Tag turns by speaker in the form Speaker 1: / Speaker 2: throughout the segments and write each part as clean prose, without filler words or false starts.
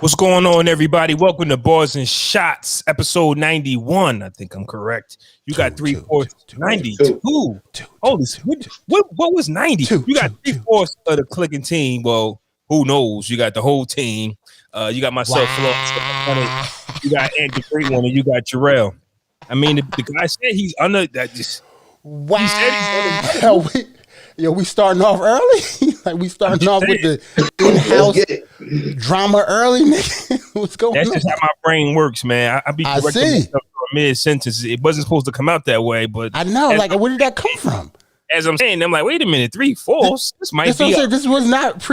Speaker 1: What's going on, everybody? Welcome to Barz and Shotz, episode 91. I think I'm correct. You got 3/4, 92. Holy, what was 90? You got 3/4 of the clicking team. Well, who knows? You got the whole team. You got myself, you got Andy Great One, and you got Jarrell. I mean, the guy said he's under that. Just
Speaker 2: wow. We starting off early. Like we starting off with the in-house drama early, nigga. What's going on?
Speaker 1: That's just how my brain works, man. I be correcting myself for mid sentence. It wasn't supposed to come out that way, but
Speaker 2: I know. Like, where did that come from?
Speaker 1: As I'm saying, I'm like, wait a minute, 3/4. This might be.
Speaker 2: This was not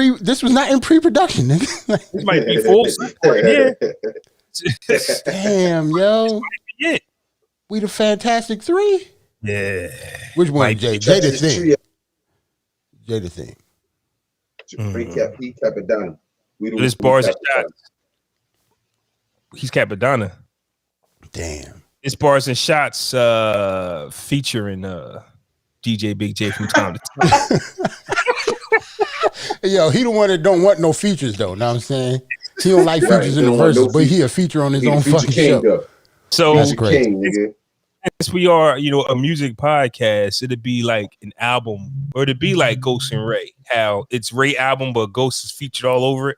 Speaker 2: in pre-production, nigga.
Speaker 1: This might be full right here.
Speaker 2: Damn, yo. We the Fantastic Three.
Speaker 1: Yeah.
Speaker 2: Which one, Jay? Jay the thing. Jay the thing.
Speaker 3: He Capadonna.
Speaker 1: This Barz and Shotz. He's Capadonna.
Speaker 2: Damn.
Speaker 1: This Barz and Shotz featuring DJ Big J from time to time.
Speaker 2: Yo, he the one that don't want no features though. Know what I'm saying? He don't like features in the verses, but he a feature on his own fucking show.
Speaker 3: Though.
Speaker 1: So
Speaker 2: that's great.
Speaker 1: Since we are, a music podcast, it'd be like an album, or it'd be like Ghost and Ray, how it's Ray album, but Ghost is featured all over it,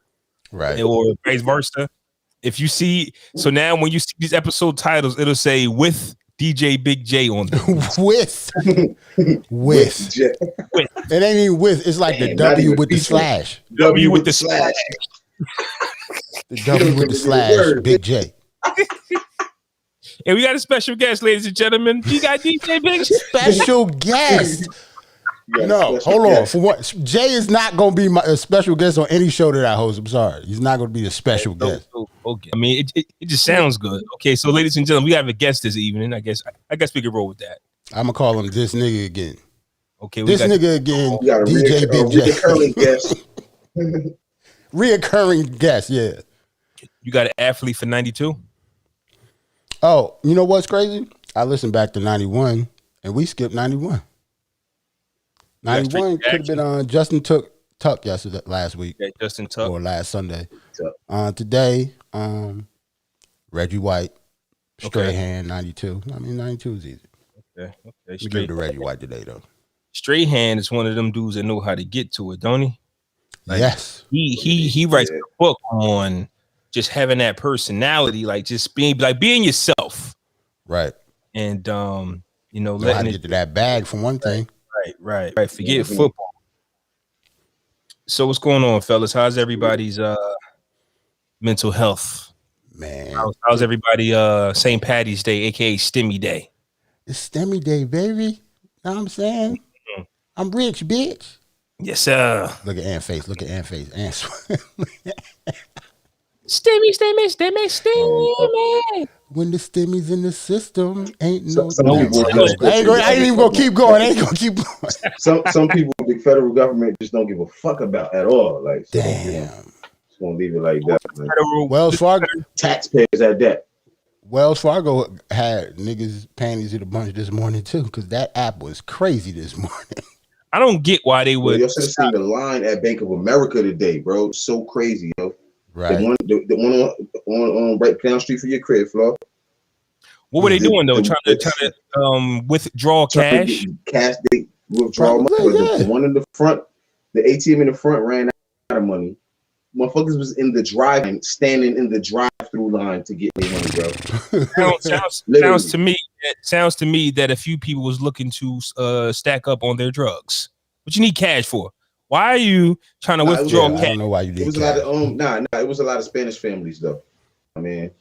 Speaker 2: right?
Speaker 1: Or vice versa. If you see, so now when you see these episode titles, it'll say with DJ Big J on them.
Speaker 2: with. It ain't even with. It's like the W with the slash.
Speaker 1: W with the slash.
Speaker 2: The W with the slash. Big J.
Speaker 1: And we got a special guest, ladies and gentlemen. You got DJ Big J.
Speaker 2: Special guest. No, hold on. For what? Jay is not going to be a special guest on any show that I host. I'm sorry. He's not going to be the special guest.
Speaker 1: Okay. I mean, it just sounds good. Okay, so ladies and gentlemen, we have a guest this evening. I guess we could roll with that.
Speaker 2: I'm going to call him this nigga again.
Speaker 1: Okay.
Speaker 2: Nigga again, DJ Big J.
Speaker 3: Reoccurring guest.
Speaker 2: Reoccurring guest, yeah.
Speaker 1: You got an athlete for 92?
Speaker 2: Oh, you know what's crazy? I listened back to 91, and we skipped 91. 91 could have been on Justin Tuck last week.
Speaker 1: Yeah, Justin Tuck.
Speaker 2: Or last Sunday. Today, Reggie White, straight hand, 92. I mean, 92 is easy.
Speaker 1: Okay.
Speaker 2: We give it to Reggie White today, though.
Speaker 1: Straight hand is one of them dudes that know how to get to it, don't he? Like,
Speaker 2: yes.
Speaker 1: He writes a book on just having that personality, like just being yourself.
Speaker 2: Right.
Speaker 1: And
Speaker 2: letting how to get to that bag for one thing.
Speaker 1: Right. Forget football. So what's going on, fellas? How's everybody's mental health?
Speaker 2: Man.
Speaker 1: How's everybody St. Patty's Day, aka Stimmy Day?
Speaker 2: It's Stimmy Day, baby. Know what I'm saying? Mm-hmm. I'm rich, bitch.
Speaker 1: Yes, sir.
Speaker 2: Look at Ant's face.
Speaker 1: Stimmy.
Speaker 2: When the stimmy's in the system, ain't no.
Speaker 3: I
Speaker 2: ain't even gonna keep going.
Speaker 3: Some people, the federal government just don't give a fuck about at all. Like,
Speaker 2: damn,
Speaker 3: just gonna leave it like that. Like,
Speaker 2: Wells Fargo
Speaker 3: taxpayers at that.
Speaker 2: Wells Fargo had niggas panties in a bunch this morning too, because that app was crazy this morning.
Speaker 1: I don't get why they would.
Speaker 3: You should have seen the line at Bank of America today, bro. So crazy, yo.
Speaker 2: Right.
Speaker 3: The one on right down street for your crib, Flo.
Speaker 1: What were they doing though? Trying to withdraw cash?
Speaker 3: Cash, they withdraw money. The one in the front, the ATM in the front ran out of money. Motherfuckers was in the standing in the drive-through line to get their money, bro.
Speaker 1: Sounds to me that a few people was looking to stack up on their drugs. What you need cash for? Why are you trying to withdraw cash?
Speaker 2: I don't know why you did.
Speaker 3: It was a lot of it was a lot of Spanish families though. I mean,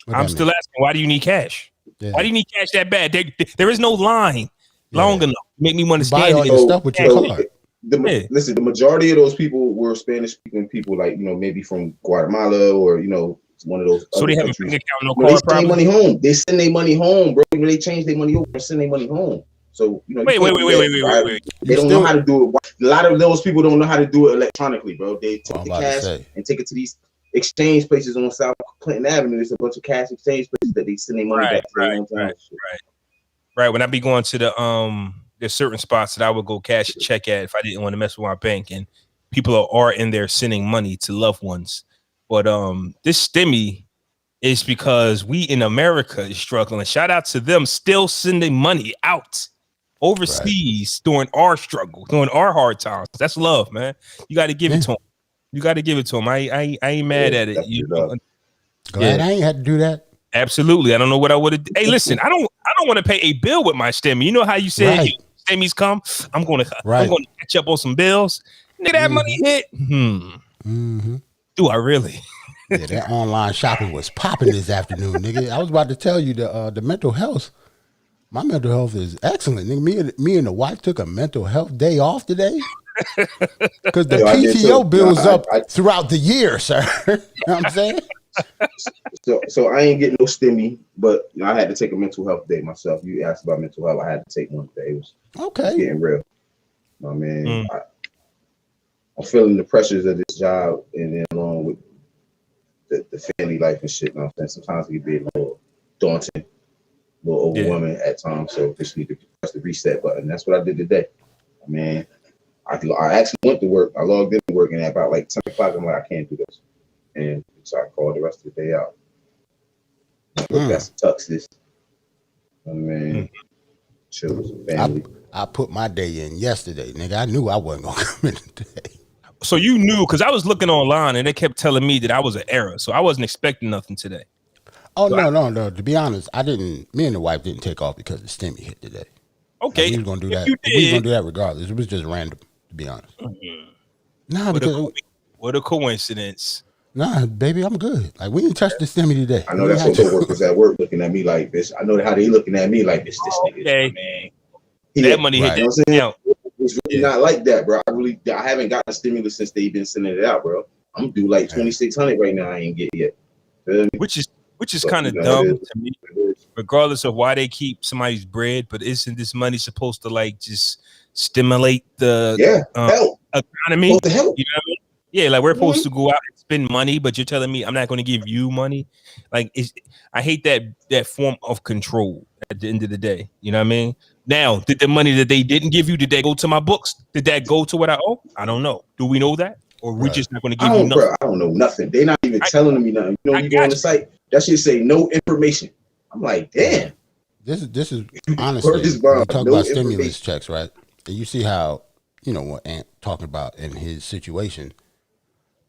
Speaker 1: I'm still asking, why do you need cash? Yeah. Why do you need cash that bad? There is no line long enough. Make me want to
Speaker 2: buy all your stuff with your card.
Speaker 3: Listen, the majority of those people were Spanish-speaking people, like maybe from Guatemala or one of those.
Speaker 1: So they have a bank account, no card.
Speaker 3: They send their money home. They send their money home, bro. They change their money over and send their money home. So
Speaker 1: wait.
Speaker 3: They don't know how to do it. A lot of those people don't know how to do it electronically, bro. They take the cash and take it to these exchange places on South Clinton Avenue. There's a bunch of cash exchange places that they send their money back to.
Speaker 1: Right. When I be going to there's certain spots that I would go cash a check at if I didn't want to mess with my bank, and people are in there sending money to loved ones. But this stimmy is because we in America is struggling. Shout out to them still sending money out overseas during our struggle, during our hard times. That's love, man. You got to give it to them. You got to give it to them. I ain't mad at it. You know?
Speaker 2: Glad I ain't had to do that.
Speaker 1: Absolutely. I don't know what I would have. Hey, listen, I don't want to pay a bill with my stimmy. You know how you said hey, stimmies come? I'm going to catch up on some bills. Nigga, that money hit. Do I really?
Speaker 2: Yeah, that online shopping was popping this afternoon, nigga. I was about to tell you the mental health. My mental health is excellent, nigga. Me and the wife took a mental health day off today because the PTO builds up throughout the year, sir. You know what I'm saying?
Speaker 3: So I ain't getting no stimmy, but I had to take a mental health day myself. You asked about mental health, I had to take one today. It was getting real. My man, I'm feeling the pressures of this job, and then along with the family life and shit. You know what I'm saying? Sometimes it can be a little daunting, a little overwhelming at times. So just need to press the reset button. That's what I did today. I mean, I actually went to work. I logged in to work, and at about like 10 o'clock, I'm like, I can't do this. And so I called the rest of the day out. That's the tux this. I mean, chill with some family.
Speaker 2: I put my day in yesterday, nigga. I knew I wasn't gonna come in today.
Speaker 1: So you knew, because I was looking online and they kept telling me that I was an error. So I wasn't expecting nothing today.
Speaker 2: Oh, so no. To be honest, me and the wife didn't take off because the stimmy hit today.
Speaker 1: Okay.
Speaker 2: Like, we was going to do that. We was going to do that regardless. It was just random, to be honest. Nah,
Speaker 1: what a coincidence.
Speaker 2: Nah, baby, I'm good. Like, we didn't touch the stimmy today.
Speaker 3: I know that's what the workers at work looking at me like this. I know how they looking at me like this. This nigga, man.
Speaker 1: That money hit.
Speaker 3: You know what I'm saying? It's really not like that, bro. I haven't gotten a stimulus since they've been sending it out, bro. I'm due like $2,600 right now. I ain't get it yet.
Speaker 1: Which is kind of dumb to me, regardless of why they keep somebody's bread. But isn't this money supposed to like just stimulate the economy?
Speaker 3: What the hell?
Speaker 1: You know what I mean? Yeah, like we're supposed to go out and spend money, but you're telling me I'm not going to give you money. Like, I hate that form of control at the end of the day. You know what I mean? Now, did the money that they didn't give you, did that go to my books? Did that go to what I owe? I don't know. Do we know that? Or we just not going to give you nothing?
Speaker 3: Bro, I don't know nothing. They're not even telling me nothing. You know, you go on the site, that shit say no information. I'm like, damn.
Speaker 2: This is honestly, when you talk about stimulus checks, right? And you see how, you know, what Ant talking about in his situation.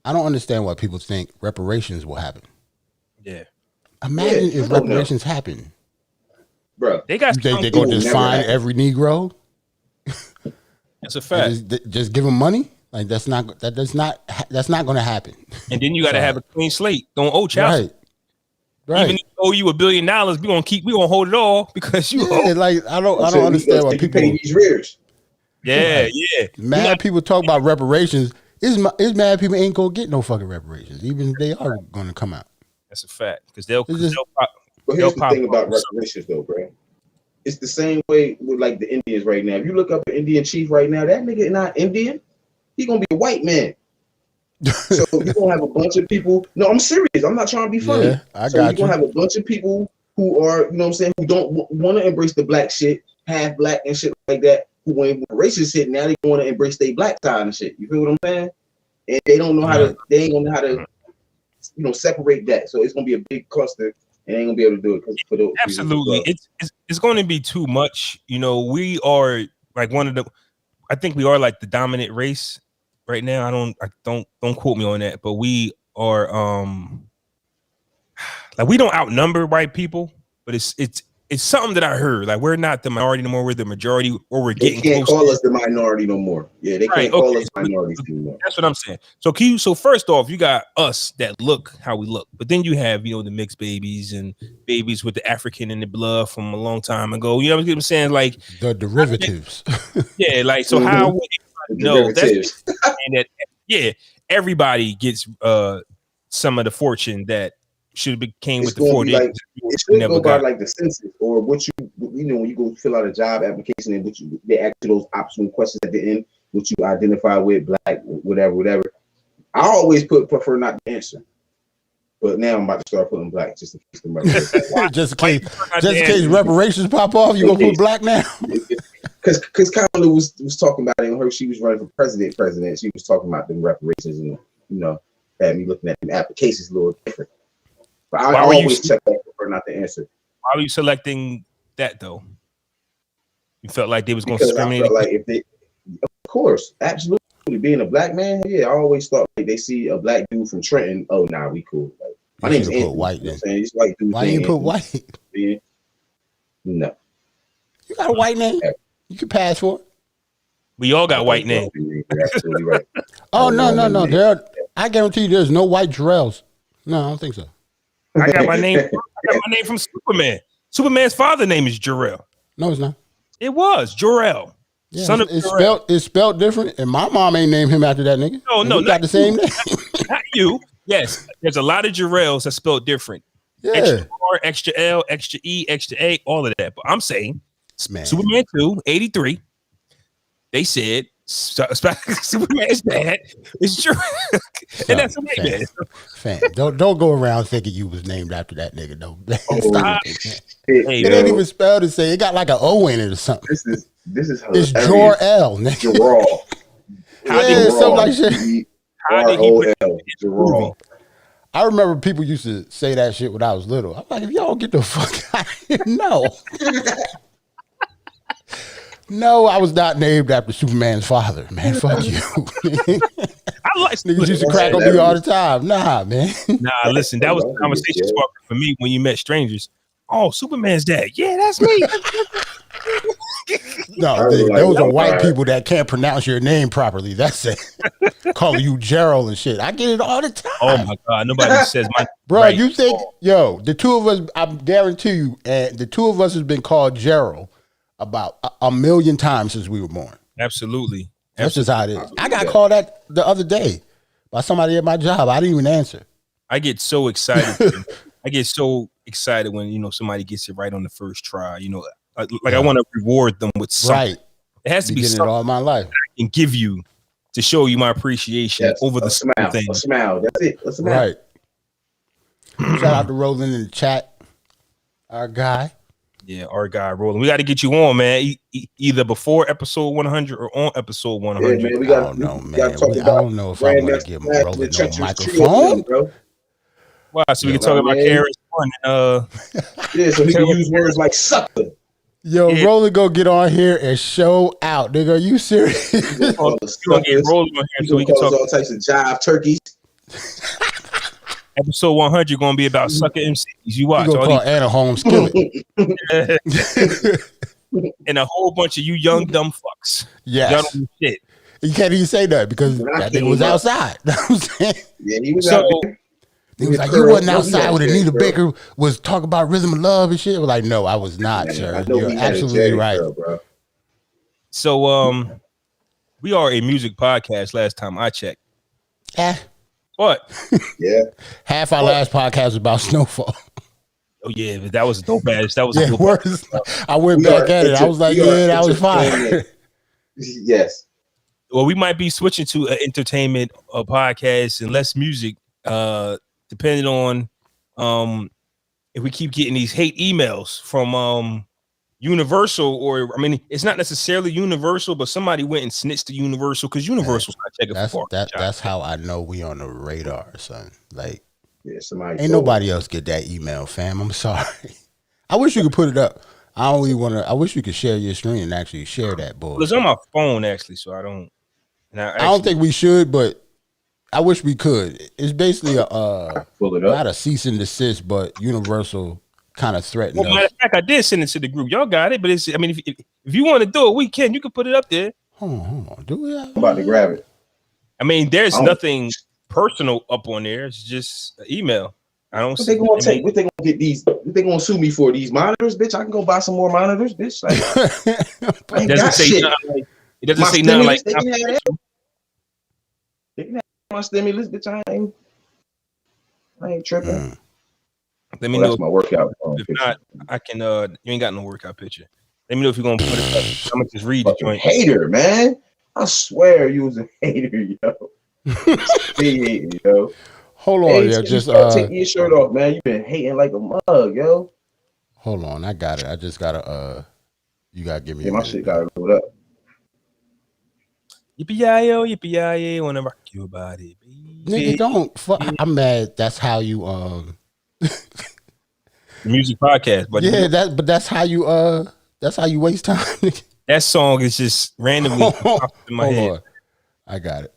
Speaker 2: I don't understand why people think reparations will happen.
Speaker 1: Yeah.
Speaker 2: Imagine if reparations happen.
Speaker 3: Bro,
Speaker 2: they're going to just fine every Negro.
Speaker 1: That's a fact.
Speaker 2: Just give them money. Like that's not going to happen.
Speaker 1: And then you got to have a clean slate. Don't owe child. Right. Even if we owe you $1 billion, we gonna hold it all because you owe.
Speaker 2: Like I don't understand why people
Speaker 3: pay these rears.
Speaker 1: Yeah.
Speaker 2: Mad people talk about reparations. It's mad people ain't gonna get no fucking reparations, even if they are gonna come out.
Speaker 1: That's a fact because they'll pop.
Speaker 3: But here's the thing about reparations, though, bro. It's the same way with like the Indians right now. If you look up an Indian chief right now, that nigga not Indian. He gonna be a white man. So you're gonna have a bunch of people. No, I'm serious. I'm not trying to be funny.
Speaker 2: Yeah,
Speaker 3: you're gonna have a bunch of people who are, you know what I'm saying, who don't want to embrace the black shit, half black and shit like that. Who when racist shit, now they want to embrace their black side and shit. You feel what I'm saying? And they don't know how to. They ain't gonna know how to, you know, separate that. So it's gonna be a big cluster. And ain't gonna be able to do it.
Speaker 1: Absolutely, it's going to be too much. You know, we are like I think we are like the dominant race right now. Don't quote me on that, but we are like we don't outnumber white people, but it's something that I heard. Like we're not the minority no more. We're the majority, or we're getting.
Speaker 3: They can't call us the minority no more. Yeah, they can't call us minorities anymore.
Speaker 1: That's what I'm saying. So first off, you got us that look how we look, but then you have, you know, the mixed babies and babies with the African in the blood from a long time ago. You know what I'm saying? Like
Speaker 2: the derivatives.
Speaker 1: Yeah, like so. How would no? That's and that. Everybody gets some of the fortune that should have came with the 40.
Speaker 3: Like, it should go by like the census or what you know when you go fill out a job application and they ask you those optional questions at the end, what you identify with, black, whatever. I always prefer not to answer, but now I'm about to start putting black just in case the reparations.
Speaker 2: just in case reparations pop off, you gonna put black now?
Speaker 3: Because Kamala was talking about it. She was running for president. She was talking about the reparations and, you know, had me looking at the applications a little different. But I always check that for not to answer.
Speaker 1: Why were you selecting that though? You felt like they was going to
Speaker 3: Because
Speaker 1: discriminate?
Speaker 3: I felt like if they, of course, absolutely. Being a black man, yeah, I always thought like they see a black dude from Trenton. Oh, nah, we cool. Like, my name's Anthony.
Speaker 2: White, then.
Speaker 3: These white dudes.
Speaker 2: Why you put white?
Speaker 3: Yeah. No.
Speaker 2: You got a white name? You can pass for it.
Speaker 1: We all got white names.
Speaker 3: You're absolutely right.
Speaker 2: Oh, no. I guarantee you there's no white Jarrells. No, I don't think so.
Speaker 1: I got my name. I got my name from Superman. Superman's father's name is Jor-El.
Speaker 2: No, it's not.
Speaker 1: It was Jor-El.
Speaker 2: Yeah, son of it's spelled different, and my mom ain't named him after that nigga.
Speaker 1: No,
Speaker 2: got the same name.
Speaker 1: Not you. Yes, there's a lot of Jor-Els that spelled different.
Speaker 2: Yeah.
Speaker 1: Extra R, extra L, extra E, extra A, all of that. But I'm saying, Superman 2, 83. They said Superman's dad is Jor-El, and that's amazing.
Speaker 2: Fam, don't go around thinking you was named after that nigga. No,
Speaker 1: it
Speaker 2: ain't even spelled to say. It got like an O in it or something.
Speaker 3: This is
Speaker 2: it's Jor-El.
Speaker 3: Jor-El.
Speaker 2: Something like shit.
Speaker 1: How did he put Jor-El?
Speaker 2: I remember people used to say that shit when I was little. I'm like, if y'all get the fuck out of here, no. No, I was not named after Superman's father, man. Fuck you.
Speaker 1: I like
Speaker 2: niggas used to crack on me all the time. Nah, man.
Speaker 1: Nah, listen, that was the conversation sparker for me when you met strangers. Oh, Superman's dad. Yeah, that's me.
Speaker 2: No, those are white people that can't pronounce your name properly. That's it. Calling you Gerald and shit. I get it all the time.
Speaker 1: Oh my God, nobody says my
Speaker 2: bro. Right. You think, the two of us? I guarantee you, and the two of us has been called Gerald about a million times since we were born.
Speaker 1: Absolutely.
Speaker 2: That's just how it is. I got called that the other day by somebody at my job. I didn't even answer.
Speaker 1: I get so excited. I get so excited when somebody gets it right on the first try. I want to reward them with something. Right. It has to be something
Speaker 2: it all my life.
Speaker 1: I can give you to show you my appreciation over the
Speaker 3: smile.
Speaker 1: thing.
Speaker 3: A smile. That's it. A smile.
Speaker 2: Right. Shout out to Roland in the chat. Our guy.
Speaker 1: Yeah, our guy Roland. We got to get you on, man. Either before episode 100 or on episode 100.
Speaker 3: Yeah, man,
Speaker 2: I don't know, man. I don't know if I want to give Roland no microphone.
Speaker 1: Wow, so we can talk about Karen's fun.
Speaker 3: Yeah, so he can use words like sucker.
Speaker 2: Yo, yeah. Roland go get on here and show out, nigga. Are you serious?
Speaker 1: You're gonna get Roland on here so we can talk
Speaker 3: all types of jive turkeys.
Speaker 1: Episode 100 gonna be about sucker MCs. You watch.
Speaker 2: You gonna call Anna Holmes kill
Speaker 1: it. And a whole bunch of you young dumb fucks.
Speaker 2: Yes.
Speaker 1: Shit.
Speaker 2: You can't even say that because that nigga was outside.
Speaker 3: Yeah, he was out there.
Speaker 2: He was like, you wasn't outside when Anita Baker was talking about Rhythm of Love and shit. I was like, no, I was not, sir. You're absolutely right.
Speaker 3: Bro.
Speaker 1: So, we are a music podcast last time I checked. What?
Speaker 3: Yeah.
Speaker 2: Half our last podcast was about Snowfall.
Speaker 1: Oh, yeah, but that was a dope ass. That was a dope
Speaker 2: ass. I went back at it. I was like, yeah, that was fine.
Speaker 3: Yes.
Speaker 1: Well, we might be switching to an entertainment podcast and less music. Depending on if we keep getting these hate emails from Universal, or it's not necessarily Universal, but somebody went and snitched to Universal because Universal's not checking for
Speaker 2: that's how I know we on the radar, son. Like,
Speaker 3: somebody
Speaker 2: ain't nobody else get that email, fam. I'm sorry. I wish you could put it up. I wish you could share your screen and actually share that bullshit.
Speaker 1: It's on my phone actually, so I don't.
Speaker 2: I don't think we should, but I wish we could. It's basically not a cease and desist, but Universal kind of threatened us.
Speaker 1: Matter of fact, I did send it to the group. Y'all got it, but if you want to do it, we can. You can put it up there.
Speaker 2: Hold on. Do we?
Speaker 3: I'm about to grab it.
Speaker 1: There's nothing personal up on there. It's just an email. I don't.
Speaker 3: What they gonna take? What they gonna get these? What they gonna sue me for? These monitors, bitch? I can go buy some more monitors, bitch. Like,
Speaker 1: it doesn't say nothing like. It doesn't say nothing like.
Speaker 3: They can have my stimulus, bitch. I ain't tripping.
Speaker 1: Let me know.
Speaker 3: That's my workout.
Speaker 1: If not, I can. You ain't got no workout picture. Let me know if you're gonna put it up. I'm gonna just read the joint.
Speaker 3: Hater, man. I swear you was a hater, yo. Hater, yo.
Speaker 2: Hold on, yo. Just
Speaker 3: take your shirt off, man. You been hating like a mug, yo.
Speaker 2: Hold on, I got it. I just gotta. You gotta give me.
Speaker 3: Yeah, my shit gotta load up.
Speaker 1: Yippee-yi-yo, yippee-yi-yo, wanna rock your body, baby.
Speaker 2: Nigga, don't fuck. I'm mad. That's how you
Speaker 1: music podcast, but
Speaker 2: yeah, that's how you waste time. Nigga.
Speaker 1: That song is just randomly popped in my head.
Speaker 2: On. I got it.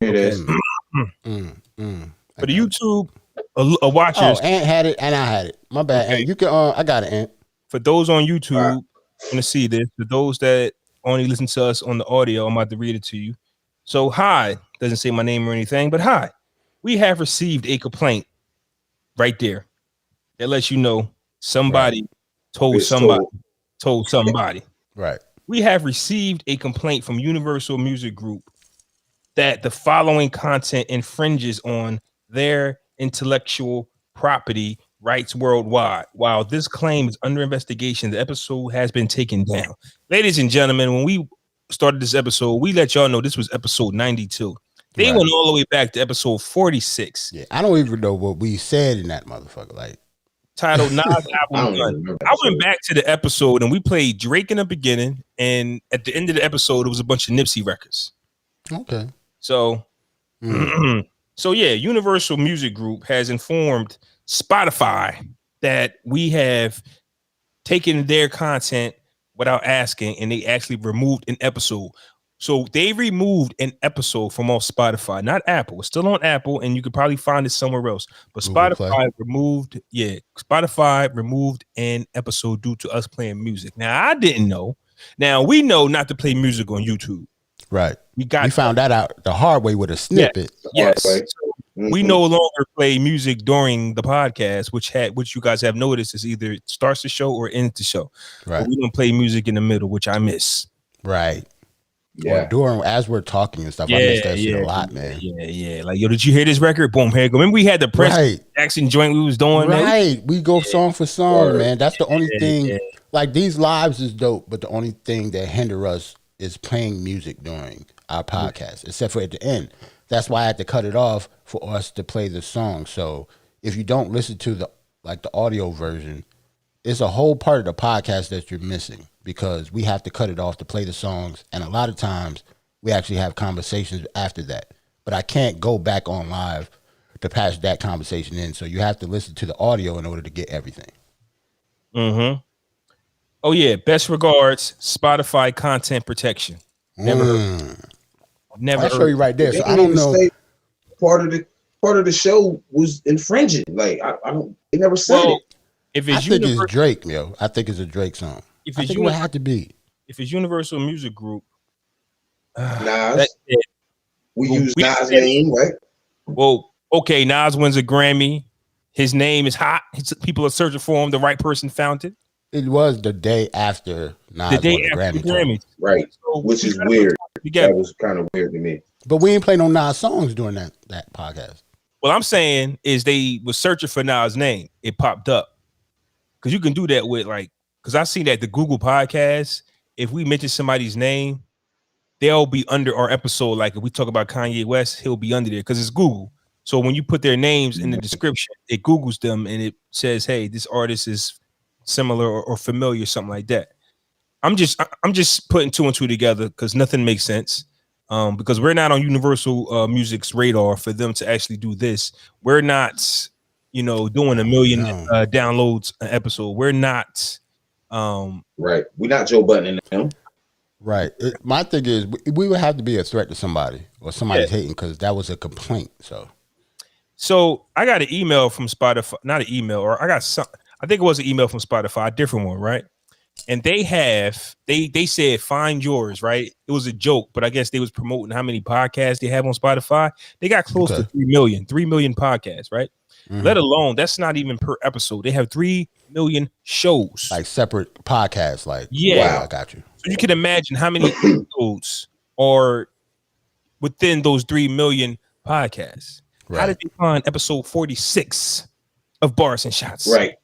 Speaker 3: It is.
Speaker 1: For the YouTube watchers,
Speaker 2: Ant had it and I had it. My bad,
Speaker 1: okay.
Speaker 2: Ant. You can. I got it, Ant.
Speaker 1: For those on YouTube, want to see this. For those that only listen to us on the audio, I'm about to read it to you. So, hi, doesn't say my name or anything, but hi, we have received a complaint right there that lets you know somebody told somebody.
Speaker 2: Right.
Speaker 1: We have received a complaint from Universal Music Group that the following content infringes on their intellectual property rights worldwide. While this claim is under investigation, the episode has been taken down. Ladies and gentlemen, when we started this episode, we let y'all know this was episode 92. They went all the way back to episode 46.
Speaker 2: Yeah, I don't even know what we said in that motherfucker. Like,
Speaker 1: titled Nas Album Gun. I went back to the episode and we played Drake in the beginning, and at the end of the episode, it was a bunch of Nipsey records.
Speaker 2: Okay.
Speaker 1: So, so yeah, Universal Music Group has informed Spotify that we have taken their content without asking, and they actually removed an episode. So they removed an episode from off Spotify, not Apple. It's still on Apple, and you could probably find it somewhere else. But Spotify removed an episode due to us playing music. Now I didn't know. Now we know not to play music on YouTube.
Speaker 2: Right. We
Speaker 1: found
Speaker 2: that out the hard way with a snippet.
Speaker 1: Yes. So we no longer play music during the podcast, which you guys have noticed is either it starts the show or ends the show.
Speaker 2: Right.
Speaker 1: But we don't play music in the middle, which I miss.
Speaker 2: Right.
Speaker 3: Yeah.
Speaker 2: Or during as we're talking and stuff. I miss that shit a lot, man.
Speaker 1: Yeah. Like, yo, did you hear this record? Boom, here you go. Remember we had the Prince Jackson joint we was doing, man?
Speaker 2: Right. We go song for song, man. That's the only thing. Yeah. Like, these lives is dope, but the only thing that hinder us is playing music during our podcast, except for at the end. That's why I had to cut it off for us to play the song. So if you don't listen to the audio version, it's a whole part of the podcast that you're missing because we have to cut it off to play the songs. And a lot of times we actually have conversations after that. But I can't go back on live to pass that conversation in. So you have to listen to the audio in order to get everything.
Speaker 1: Mm-hmm. Oh, yeah. Best regards, Spotify content protection. Never
Speaker 2: I'll show you right there. So I don't know.
Speaker 3: Part of the show was infringing. Like, I don't. They never said it.
Speaker 1: If it's
Speaker 2: I think it's Drake, yo. I think it's a Drake song.
Speaker 1: If
Speaker 2: I think it would have to be.
Speaker 1: If it's Universal Music Group,
Speaker 3: Nas. We use Nas' name, right?
Speaker 1: Well, okay. Nas wins a Grammy. His name is hot. People are searching for him. The right person found it.
Speaker 2: It was the day after Nas won the Grammy.
Speaker 3: Right, so which is weird. That was kind of weird to me.
Speaker 2: But we ain't play no Nas songs during that podcast.
Speaker 1: What I'm saying is they was searching for Nas' name. It popped up. Because you can do that with because I see that the Google podcast, if we mention somebody's name, they'll be under our episode. Like if we talk about Kanye West, he'll be under there because it's Google. So when you put their names in the description, it Googles them and it says, hey, this artist is similar or familiar, something like that. I'm just putting two and two together because nothing makes sense. Because we're not on Universal Music's radar for them to actually do this. We're not, doing a million downloads an episode. We're not.
Speaker 3: Right. We're not Joe Budden in them.
Speaker 2: Right. My thing is, we would have to be a threat to somebody or somebody's hating because that was a complaint.
Speaker 1: So I got an email from Spotify, not an email, or I think it was an email from Spotify, a different one, right? And they said, find yours, right? It was a joke, but I guess they was promoting how many podcasts they have on Spotify. They got close to 3 million podcasts, right? Mm-hmm. Let alone, that's not even per episode. They have 3 million shows.
Speaker 2: Like separate podcasts.
Speaker 1: Wow,
Speaker 2: I got you.
Speaker 1: So you can imagine how many episodes are within those 3 million podcasts. Right. How did they find episode 46 of Barz and Shotz?
Speaker 3: Right.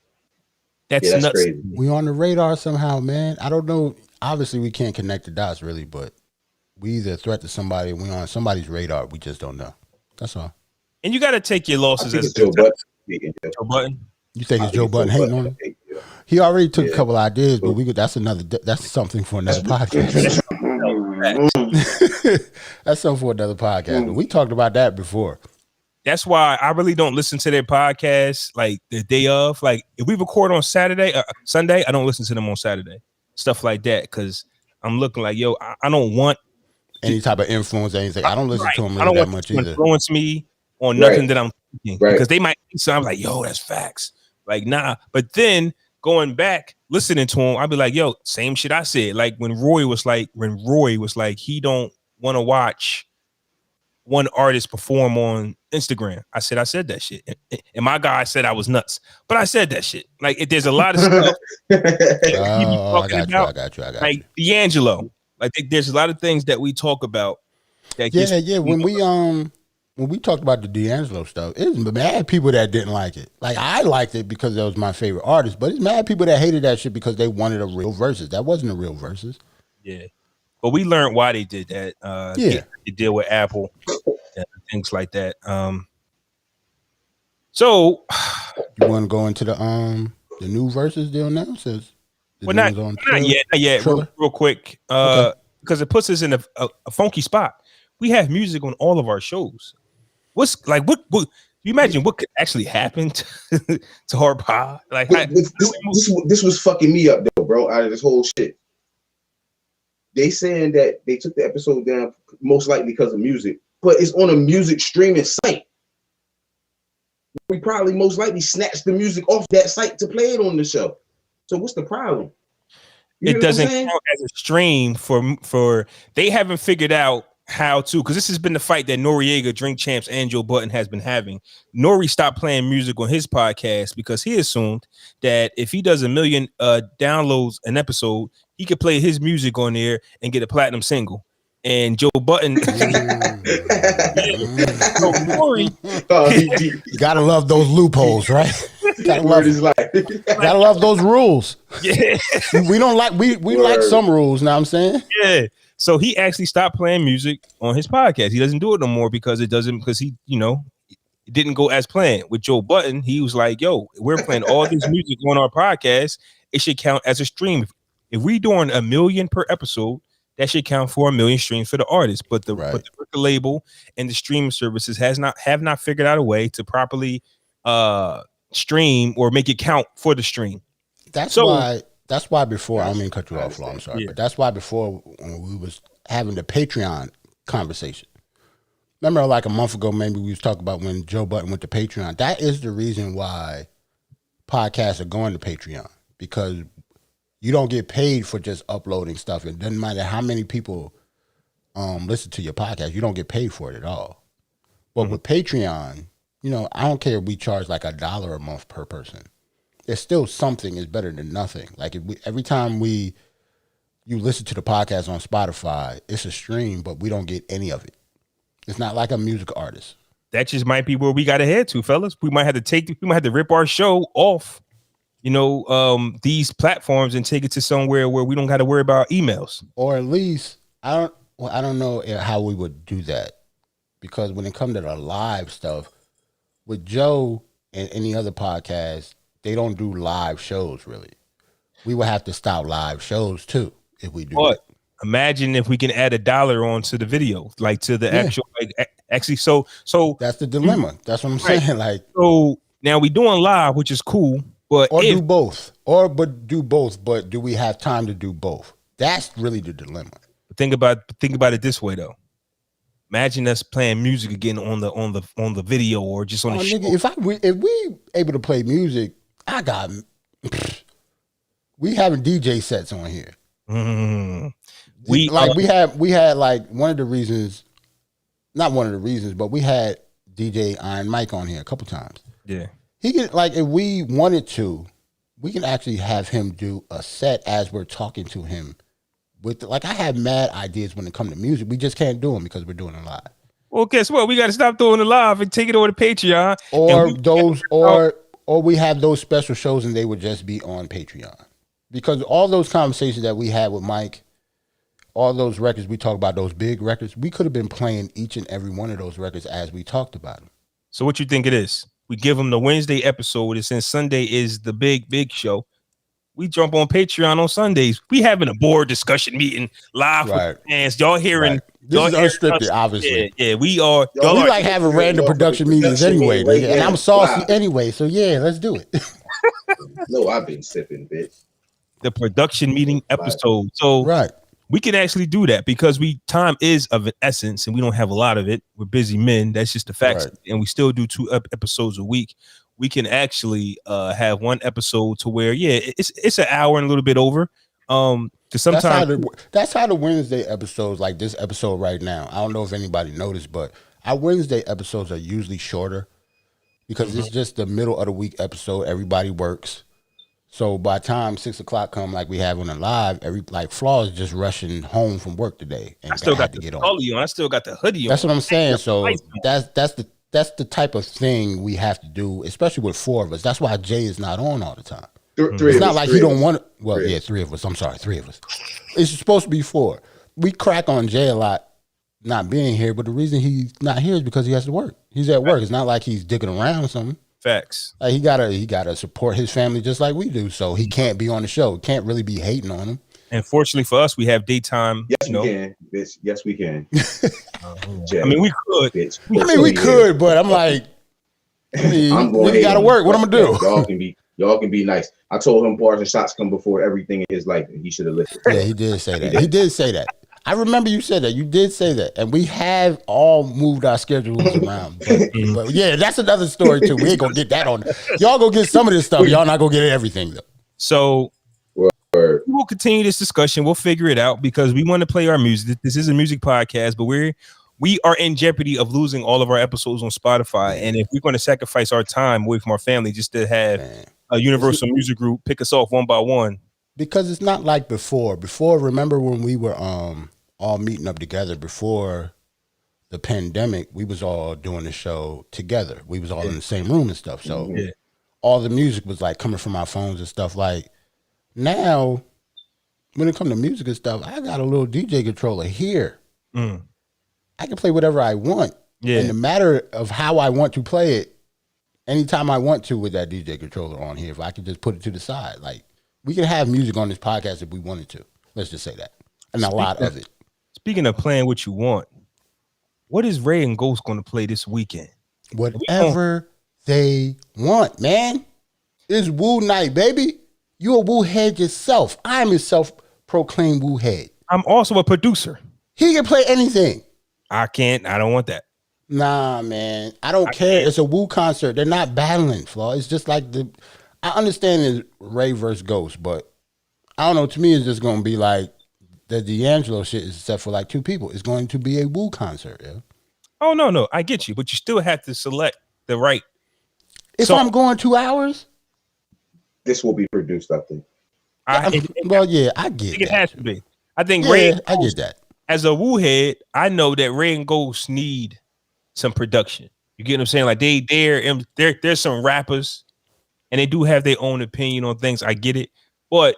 Speaker 1: That's nuts.
Speaker 3: Crazy.
Speaker 2: We on the radar somehow, man. I don't know. Obviously, we can't connect the dots really, but we either a threat to somebody and we on somebody's radar. We just don't know. That's all.
Speaker 1: And you got to take your losses as
Speaker 3: Joe Budden.
Speaker 1: Joe Budden.
Speaker 2: You think it's Joe Budden hating on him? He already took a couple ideas, but that's something for another podcast. That's something for another podcast. But we talked about that before.
Speaker 1: That's why I really don't listen to their podcasts like the day of. Like if we record on Sunday, I don't listen to them on Saturday. Stuff like that, because I'm looking like, yo, I don't want
Speaker 2: any type of influence, anything. I don't listen to them
Speaker 1: really
Speaker 2: that much either.
Speaker 1: Influence me on nothing that I'm thinking, because they might think so. I'm like, yo, that's facts. Like, nah. But then going back, listening to him, I'd be like, yo, same shit I said. Like when Roy was like, he don't want to watch one artist perform on Instagram. I said that shit. And my guy said I was nuts. But I said that shit. Like there's a lot of stuff
Speaker 2: I got you.
Speaker 1: Like D'Angelo. Like there's a lot of things that we talk about. That
Speaker 2: When we talked about the D'Angelo stuff, it was mad people that didn't like it. Like I liked it because that was my favorite artist, but it's mad people that hated that shit because they wanted a real versus. That wasn't a real versus.
Speaker 1: Yeah. But we learned why they did that. They deal with Apple and things like that. So
Speaker 2: you want to go into the new versus deal now? Says
Speaker 1: not yet. Real quick, because it puts us in a funky spot. We have music on all of our shows. What you imagine what could actually happen to our pod? Like
Speaker 3: this was fucking me up though, bro. Out of this whole shit. They saying that they took the episode down most likely because of music, but it's on a music streaming site. We probably most likely snatched the music off that site to play it on the show. So what's the problem?
Speaker 1: It doesn't count as a stream for they haven't figured out how to, because this has been the fight that Noriega, Drink Champs, and Joe Budden has been having. Nori stopped playing music on his podcast because he assumed that if he does 1 million downloads an episode, he could play his music on there and get a platinum single. And Joe Budden,
Speaker 2: Nori, you gotta love those loopholes, right? Gotta love those rules.
Speaker 1: Yeah,
Speaker 2: we don't like we like some rules. Now I'm saying,
Speaker 1: yeah. So he actually stopped playing music on his podcast. He doesn't do it no more because he it didn't go as planned. With Joe Budden, he was like, yo, we're playing all this music on our podcast. It should count as a stream. If we doing 1 million per episode, that should count for 1 million streams for the artist. But the record label and the streaming services have not figured out a way to properly stream or make it count for the stream.
Speaker 2: That's why before, I don't mean to cut you off, Flo, I'm sorry, but that's why before when we was having the Patreon conversation, remember like a month ago, maybe we was talking about when Joe Budden went to Patreon. That is the reason why podcasts are going to Patreon, because you don't get paid for just uploading stuff. It doesn't matter how many people listen to your podcast. You don't get paid for it at all. But with Patreon, I don't care if we charge like $1 a month per person. It's still something is better than nothing. Like every time you listen to the podcast on Spotify, it's a stream, but we don't get any of it. It's not like a music artist.
Speaker 1: That just might be where we got to head to, fellas. We might have to rip our show off, these platforms and take it to somewhere where we don't got to worry about emails.
Speaker 2: Or at least I don't know how we would do that, because when it comes to the live stuff with Joe and any other podcast, they don't do live shows really. We would have to stop live shows too if we do. But
Speaker 1: imagine if we can add $1 onto the video, like to the actual, actually. So
Speaker 2: that's the dilemma. That's what I'm saying. Like,
Speaker 1: so now we doing live, which is cool, but
Speaker 2: do both, but do we have time to do both? That's really the dilemma.
Speaker 1: Think about it this way though. Imagine us playing music again on the video or just on the show.
Speaker 2: Nigga, if we able to play music, we having DJ sets on here.
Speaker 1: Mm-hmm.
Speaker 2: We had like one of the reasons, not one of the reasons, but we had DJ Iron Mike on here a couple times.
Speaker 1: Yeah,
Speaker 2: he can, like, if we wanted to, we can actually have him do a set as we're talking to him. I have mad ideas when it comes to music. We just can't do them because we're doing it live.
Speaker 1: Well, guess what? We got to stop doing it live and take it over to Patreon.
Speaker 2: Or we have those special shows and they would just be on Patreon. Because all those conversations that we had with Mike, all those records we talk about, those big records, we could have been playing each and every one of those records as we talked about them.
Speaker 1: So what you think it is? We give them the Wednesday episode, and since Sunday is the big show, we jump on Patreon on Sundays. We having a board discussion meeting live with fans. Y'all hearing?
Speaker 2: Right. This is unscripted, obviously.
Speaker 1: Yeah, we are.
Speaker 2: We like having random production meetings anyway, nigga. And I'm saucy anyway, so yeah, let's do it.
Speaker 3: No, I've been sipping, bitch.
Speaker 1: The production meeting episode. So we can actually do that because time is of an essence, and we don't have a lot of it. We're busy men. That's just the facts, and we still do 2 episodes a week. We can actually have one episode to where it's an hour and a little bit over. Because sometimes
Speaker 2: that's how the Wednesday episodes, like this episode right now. I don't know if anybody noticed, but our Wednesday episodes are usually shorter because it's just the middle of the week episode. Everybody works. So by the time 6 o'clock come, like we have on a live, Flaw is just rushing home from work today. And
Speaker 1: I still got the hoodie on. I still got the hoodie on.
Speaker 2: That's what I'm saying. So that's the type of thing we have to do, especially with 4 of us. That's why Jay is not on all the time. It's not like he don't want it. Well, 3 of us. I'm sorry, 3 of us. It's supposed to be 4. We crack on Jay a lot not being here, but the reason he's not here is because he has to work. He's at work. It's not like he's dicking around or something.
Speaker 1: Facts.
Speaker 2: Like he gotta support his family just like we do. So he can't be on the show. Can't really be hating on him.
Speaker 1: And fortunately for us, we have daytime.
Speaker 3: Yes, we can, bitch. Yes, we can.
Speaker 1: I mean, we could.
Speaker 3: Bitch.
Speaker 2: We could, but I'm like, we gotta work. What I'm gonna
Speaker 3: do? Y'all can be nice. I told him Barz and Shotz come before everything in his life, and he should have listened.
Speaker 2: Yeah, he did say that. He did say that. I remember you said that. You did say that. And we have all moved our schedules around. But yeah, that's another story too. We ain't gonna get that on. Y'all go get some of this stuff. Y'all not gonna get everything though.
Speaker 1: So we'll continue this discussion. We'll figure it out because we want to play our music. This is a music podcast, but we are in jeopardy of losing all of our episodes on Spotify. And if we're going to sacrifice our time away from our family just to have a universal music group pick us off one by one.
Speaker 2: Because it's not like before. Before, remember when we were all meeting up together before the pandemic, we was all doing the show together. We was all in the same room and stuff. So all the music was like coming from our phones and stuff. Like now, when it comes to music and stuff, I got a little DJ controller here. I can play whatever I want. Yeah. And the matter of how I want to play it, anytime I want to with that DJ controller on here, if I can just put it to the side. Like, we can have music on this podcast if we wanted to. Let's just say that. And a lot of it.
Speaker 1: Speaking of playing what you want, what is Ray and Ghost going to play this weekend?
Speaker 2: Whatever they want, man. It's Woo Night, baby. You a Woo head yourself. I'm a self-proclaimed Woo head.
Speaker 1: I'm also a producer.
Speaker 2: He can play anything.
Speaker 1: I can't. I don't want that.
Speaker 2: Nah, man. I don't care. Can't. It's a Woo concert. They're not battling, Flaw. It's just like I understand it's Ray versus Ghost, but I don't know. To me, it's just going to be like the D'Angelo shit is set for like 2 people. It's going to be a Woo concert, yeah. Oh,
Speaker 1: no. I get you, but you still have to select the right.
Speaker 2: If I'm going 2 hours?
Speaker 3: This will be produced, I think.
Speaker 2: I get it.
Speaker 1: It has to be. I think Ray and Ghost,
Speaker 2: I get that.
Speaker 1: As a Woo head, I know that Ray and Ghost need some production. You get what I'm saying? Like there's some rappers and they do have their own opinion on things. I get it. But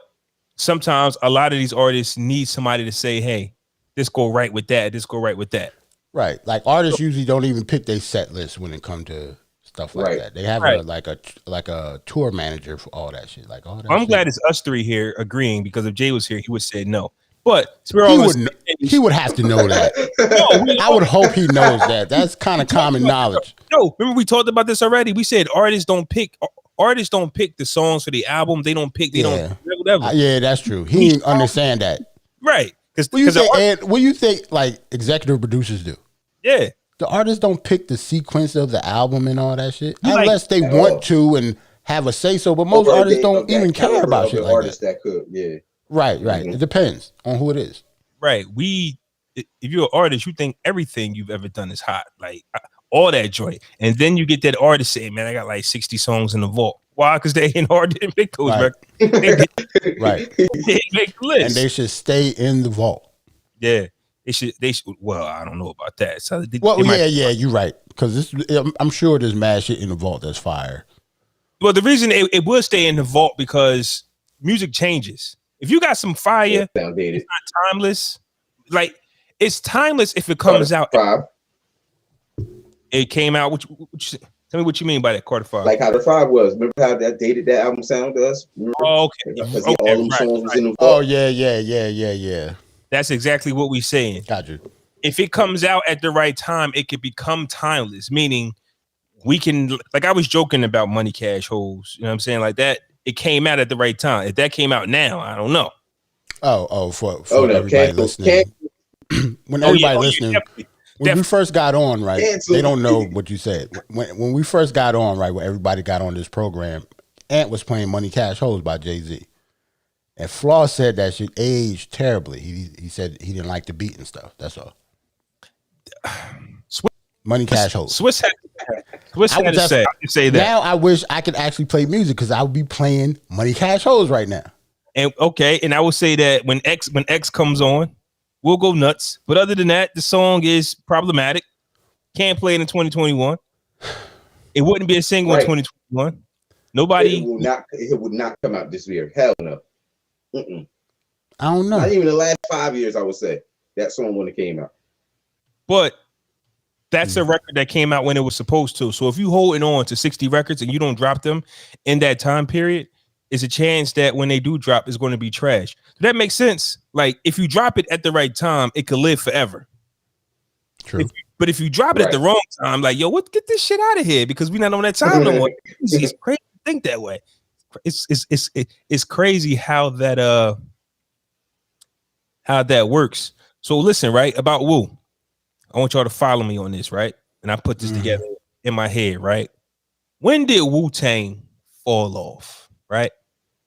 Speaker 1: sometimes a lot of these artists need somebody to say, hey, this go right with that. This go right with that.
Speaker 2: Right. Like artists usually don't even pick their set list when it comes to stuff like that. They have a tour manager for all that shit. Like all that.
Speaker 1: I'm glad it's us 3 here agreeing, because if Jay was here, he would say no. But
Speaker 2: he would have to know that. I would hope he knows that. That's kind of common knowledge.
Speaker 1: No, remember we talked about this already. We said artists don't pick the songs for the album. They don't pick. They don't whatever.
Speaker 2: Yeah, that's true. He didn't understand that.
Speaker 1: Right.
Speaker 2: What do you think like executive producers do?
Speaker 1: Yeah.
Speaker 2: The artists don't pick the sequence of the album and all that shit unless they want to and have a say so. But most artists don't even care about shit like that.
Speaker 3: Yeah.
Speaker 2: Right. Mm-hmm. It depends on who it is.
Speaker 1: Right. If you're an artist, you think everything you've ever done is hot, like all that joy. And then you get that artist saying, man, I got like 60 songs in the vault. Why? Because they ain't hard to make those records.
Speaker 2: Right.
Speaker 1: They didn't make the list.
Speaker 2: And they should stay in the vault.
Speaker 1: Yeah. They should. Well, I don't know about that. So
Speaker 2: you're right. Because I'm sure there's mad shit in the vault that's fire.
Speaker 1: Well, the reason it will stay in the vault because music changes. If you got some fire, it's not timeless. Like, it's timeless if it comes out.
Speaker 3: Five.
Speaker 1: It came out. Tell me what you mean by that Carter 5.
Speaker 3: Like how the 5 was. Remember how that dated that album sound to us? Remember?
Speaker 1: Oh, okay.
Speaker 3: Because all them songs was in the
Speaker 2: vault. Oh yeah.
Speaker 1: That's exactly what we're saying.
Speaker 2: Got you.
Speaker 1: If it comes out at the right time, it could become timeless. Meaning, we can, like I was joking about Money Cash Holes. You know what I'm saying? Like that, it came out at the right time. If that came out now, I don't know.
Speaker 2: For everybody listening. When everybody listening. Definitely. When we first got on, right, they don't know what you said. When we first got on, right, when everybody got on this program, Ant was playing Money Cash Holes by Jay-Z. And Flaw said that shit aged terribly. He said he didn't like the beat and stuff. That's all. Money Cash Holes.
Speaker 1: Swiss had to say that.
Speaker 2: Now I wish I could actually play music because I would be playing Money Cash Holes right now.
Speaker 1: And I would say that when X comes on, we'll go nuts. But other than that, the song is problematic. Can't play it in 2021. It wouldn't be a single in 2021. Nobody.
Speaker 3: It would not come out this year. Hell no. Mm-mm.
Speaker 2: I don't know.
Speaker 3: Not even the last 5 years, I would say. That song when it came out.
Speaker 1: But that's a record that came out when it was supposed to. So if you holding on to 60 records and you don't drop them in that time period, it's a chance that when they do drop, it's going to be trash. That makes sense. Like if you drop it at the right time, it could live forever.
Speaker 2: True.
Speaker 1: But if you drop it at the wrong time, like get this shit out of here because we're not on that time no more. It's crazy to think that way. It's crazy how that works. So listen, right, about Wu. I want y'all to follow me on this, right? And I put this together in my head, right? When did Wu-Tang fall off, right?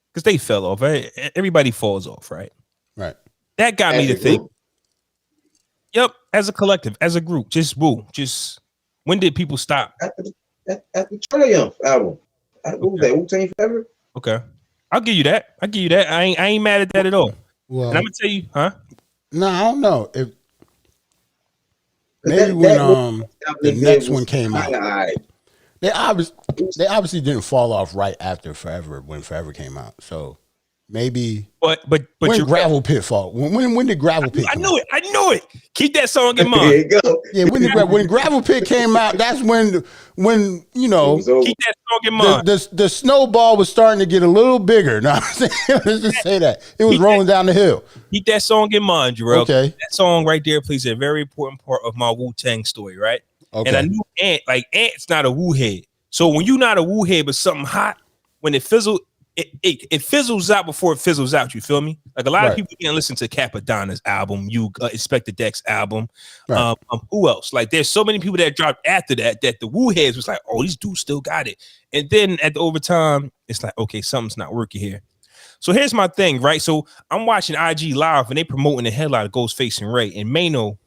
Speaker 1: Because they fell off. Right? Everybody falls off, right?
Speaker 2: Right.
Speaker 1: That got me to think. Yep, as a collective, as a group, just Wu. Just when did people stop?
Speaker 3: At the Triumph album. What was that? Wu-Tang Forever?
Speaker 1: Okay. I'll give you that. I ain't mad at that at all. Well, and I'm gonna tell you, huh?
Speaker 2: No, I don't know. If maybe when the next one came out. They obviously didn't fall off right after Forever when Forever came out. So maybe
Speaker 1: but
Speaker 2: when Gravel Pit fall? When did Gravel Pit?
Speaker 1: I knew it. Keep that song in mind. There you go.
Speaker 2: Yeah, when Gravel Pit came out, that's when you know
Speaker 1: keep that song in mind.
Speaker 2: The snowball was starting to get a little bigger. No, I'm saying, let's just say that. It was rolling down the hill.
Speaker 1: Keep that song in mind, Jarrell.
Speaker 2: Okay.
Speaker 1: That song right there plays a very important part of my Wu-Tang story, right? Okay. And I knew Ant's not a Wu head. So when you're not a Wu head, but something hot, when it fizzles, it fizzles out before it fizzles out. You feel me? Like a lot of people can't listen to Capadonna's album, Inspector Deck's album. Right. Who else? Like there's so many people that dropped after that the Wu heads was like, oh, these dudes still got it. And then at the overtime, it's like, okay, something's not working here. So here's my thing, right? So I'm watching IG Live and they promoting the headline of Ghostface and Ray, and Mano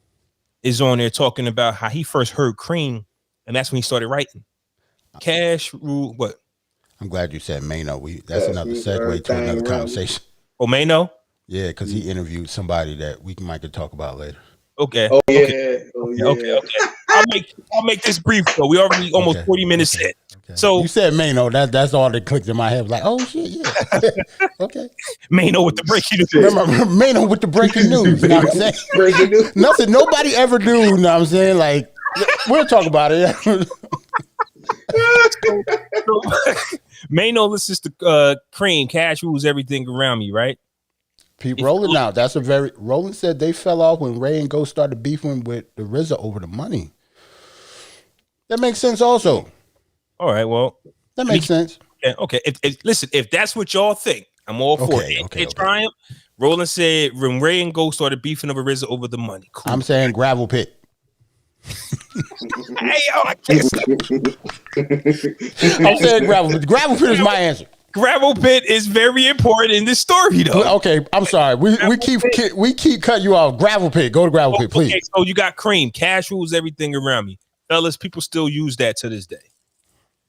Speaker 1: is on there talking about how he first heard Cream, and that's when he started writing. Cash Rule, what?
Speaker 2: I'm glad you said Mano. That's another segue to another conversation.
Speaker 1: Oh, Mano?
Speaker 2: Yeah, because he interviewed somebody that we might could talk about later.
Speaker 1: Okay.
Speaker 3: Oh yeah.
Speaker 1: Okay. I'll make this brief though. We already almost 40 minutes in.
Speaker 2: Okay.
Speaker 1: So
Speaker 2: you said Mano. That's all that clicked in my head. I was like, oh shit, yeah. Okay.
Speaker 1: Mano with the breaking news.
Speaker 2: Remember Mano with the breaking news. You know what I'm saying?
Speaker 3: Breaking news.
Speaker 2: Nothing nobody ever do. You know what I'm saying? Like we'll talk about it.
Speaker 1: Mano listens to Cream, Cash Rules Everything Around Me, right?
Speaker 2: Rolling out. Roland said they fell off when Ray and Ghost started beefing with the RZA over the money. That makes sense also.
Speaker 1: All right, well.
Speaker 2: That makes sense.
Speaker 1: Okay. Listen, if that's what y'all think, I'm all for it. Okay. Triumph. Roland said when Ray and Ghost started beefing over RZA over the money. Cool.
Speaker 2: I'm saying Gravel Pit.
Speaker 1: Hey, I can't.
Speaker 2: I'm saying Gravel Pit. Gravel Pit is my answer.
Speaker 1: Gravel Pit is very important in this story, though.
Speaker 2: Okay, I'm sorry. We keep cutting you off. Gravel Pit. Go to Gravel Pit, please.
Speaker 1: Okay, so you got Cream. Cash Rules Everything Around Me. Fellas, people still use that to this day.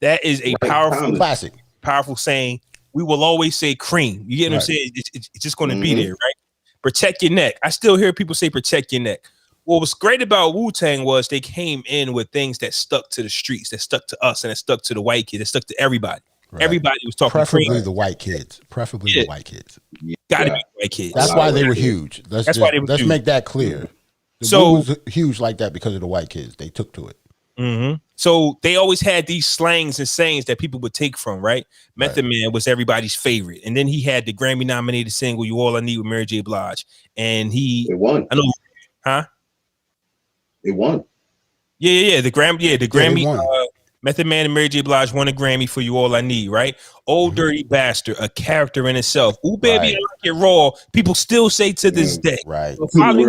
Speaker 1: That is a powerful
Speaker 2: classic.
Speaker 1: Powerful saying. We will always say Cream. You get what I'm saying? It's just going to be there, right? Protect your neck. I still hear people say protect your neck. What was great about Wu-Tang was they came in with things that stuck to the streets, that stuck to us, and that stuck to the white kids, that stuck to everybody. Right. Everybody was talking
Speaker 2: preferably
Speaker 1: Cream.
Speaker 2: The white kids. Preferably the white kids.
Speaker 1: Gotta be white kids.
Speaker 2: That's why they were huge. Let's make that clear. The Wu was huge like that because of the white kids. They took to it.
Speaker 1: Mm-hmm. So they always had these slangs and sayings that people would take from, right? Method Man was everybody's favorite. And then he had the Grammy nominated single, You All I Need with Mary J. Blige. And
Speaker 3: it won.
Speaker 1: I know, huh?
Speaker 3: It won.
Speaker 1: Yeah. The Grammy, Method Man and Mary J. Blige won a Grammy for You All I Need, right? Old Dirty Bastard, a character in itself. Ooh, baby, I like it raw. People still say to this day.
Speaker 2: Right.
Speaker 1: So
Speaker 2: Me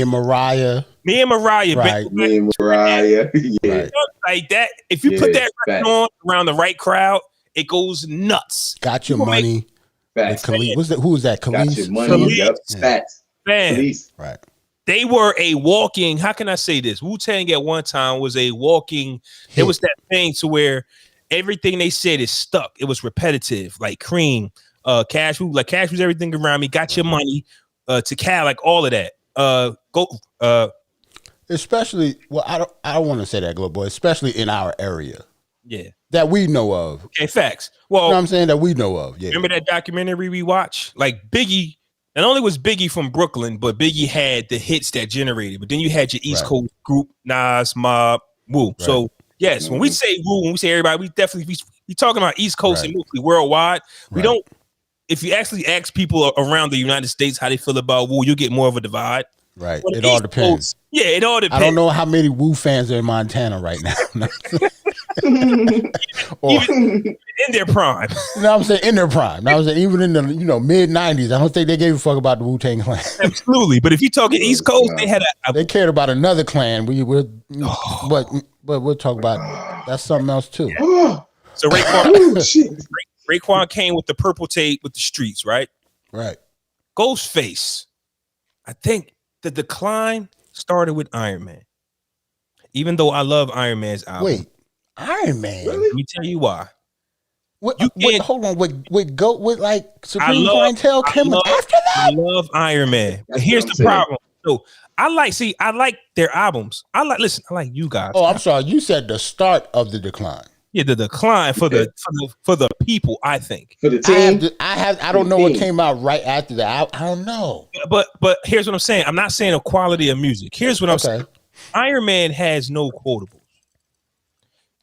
Speaker 2: and Mariah.
Speaker 1: Right.
Speaker 3: Me and Mariah. Yeah.
Speaker 1: Like that. If you put that record on around the right crowd, it goes nuts.
Speaker 2: Got Your Money. Who was that? Khalees?
Speaker 3: Got Your Money. Yep. Facts.
Speaker 2: Right.
Speaker 1: They were a walking, how can I say this? Wu-Tang at one time was a walking, there was that thing to where everything they said is stuck. It was repetitive, like Cream, Cash was everything around me, Got Your Money, to Cal, like all of that.
Speaker 2: Especially, well, I don't want to say that, Glow Boy, especially in our area.
Speaker 1: Yeah.
Speaker 2: That we know of.
Speaker 1: Okay, facts. Well,
Speaker 2: you know what I'm saying? That we know of. Yeah.
Speaker 1: Remember that documentary we watched? Like Biggie, not only was Biggie from Brooklyn, but Biggie had the hits that generated. But then you had your East Coast group, Nas, Mob, Wu. Right. So yes, when we say Wu, when we say everybody, we definitely we talking about East Coast and mostly worldwide. We don't. If you actually ask people around the United States how they feel about Wu, you'll get more of a divide.
Speaker 2: Right. It all depends.
Speaker 1: It all depends.
Speaker 2: I don't know how many Wu fans are in Montana right now.
Speaker 1: Even in their prime.
Speaker 2: You know what I'm saying? In their prime. Now, I'm saying even in the mid 90s, I don't think they gave a fuck about the Wu-Tang Clan.
Speaker 1: Absolutely. But if you're talking East Coast, they cared
Speaker 2: about another clan. But we'll talk about that's something else too.
Speaker 1: So Raekwon came with the purple tape with the streets, right?
Speaker 2: Right.
Speaker 1: Ghostface. I think the decline started with Iron Man. Even though I love Iron Man's album.
Speaker 2: Wait, Iron Man?
Speaker 1: Really? Let me tell you why.
Speaker 2: Hold on. With like Supreme Clientele came after that?
Speaker 1: I love Iron Man. But here's the problem. So I like their albums. I like you guys.
Speaker 2: Oh, I'm sorry. You said the start of the decline.
Speaker 1: Yeah, the decline for the people, I think.
Speaker 3: For the team.
Speaker 2: I don't know what came out right after that. I don't know.
Speaker 1: But here's what I'm saying. I'm not saying a quality of music. Here's what I'm saying. Iron Man has no quotables.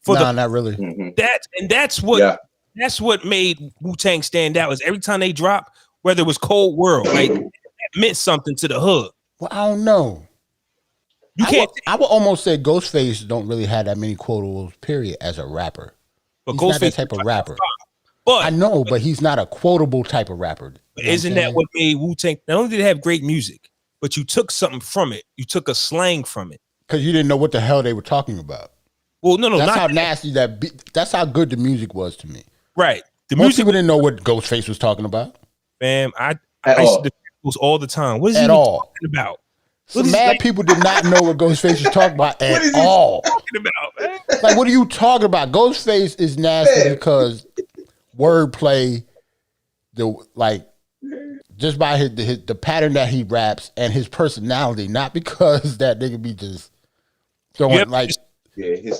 Speaker 2: Not really. Mm-hmm.
Speaker 1: That's what made Wu-Tang stand out. Is every time they drop, whether it was Cold World, like that meant something to the hood.
Speaker 2: Well, I don't know. I would almost say Ghostface don't really have that many quotables, period, as a rapper. But Ghostface not that type of rapper. But I know, but he's not a quotable type of rapper.
Speaker 1: Isn't that what made Wu-Tang? Not only did it have great music, but you took something from it. You took a slang from it.
Speaker 2: Because you didn't know what the hell they were talking about.
Speaker 1: Well, no,
Speaker 2: that's how nasty that's how good the music was to me.
Speaker 1: Right.
Speaker 2: Most people didn't know what Ghostface was talking about.
Speaker 1: Fam, I used to do all the time. What is he talking about?
Speaker 2: Some mad people did not know what Ghostface was talking about at all.
Speaker 1: Talking about, man?
Speaker 2: Like, what are you talking about? Ghostface is nasty because wordplay, just by the pattern that he raps and his personality, not because that nigga be just throwing
Speaker 1: Did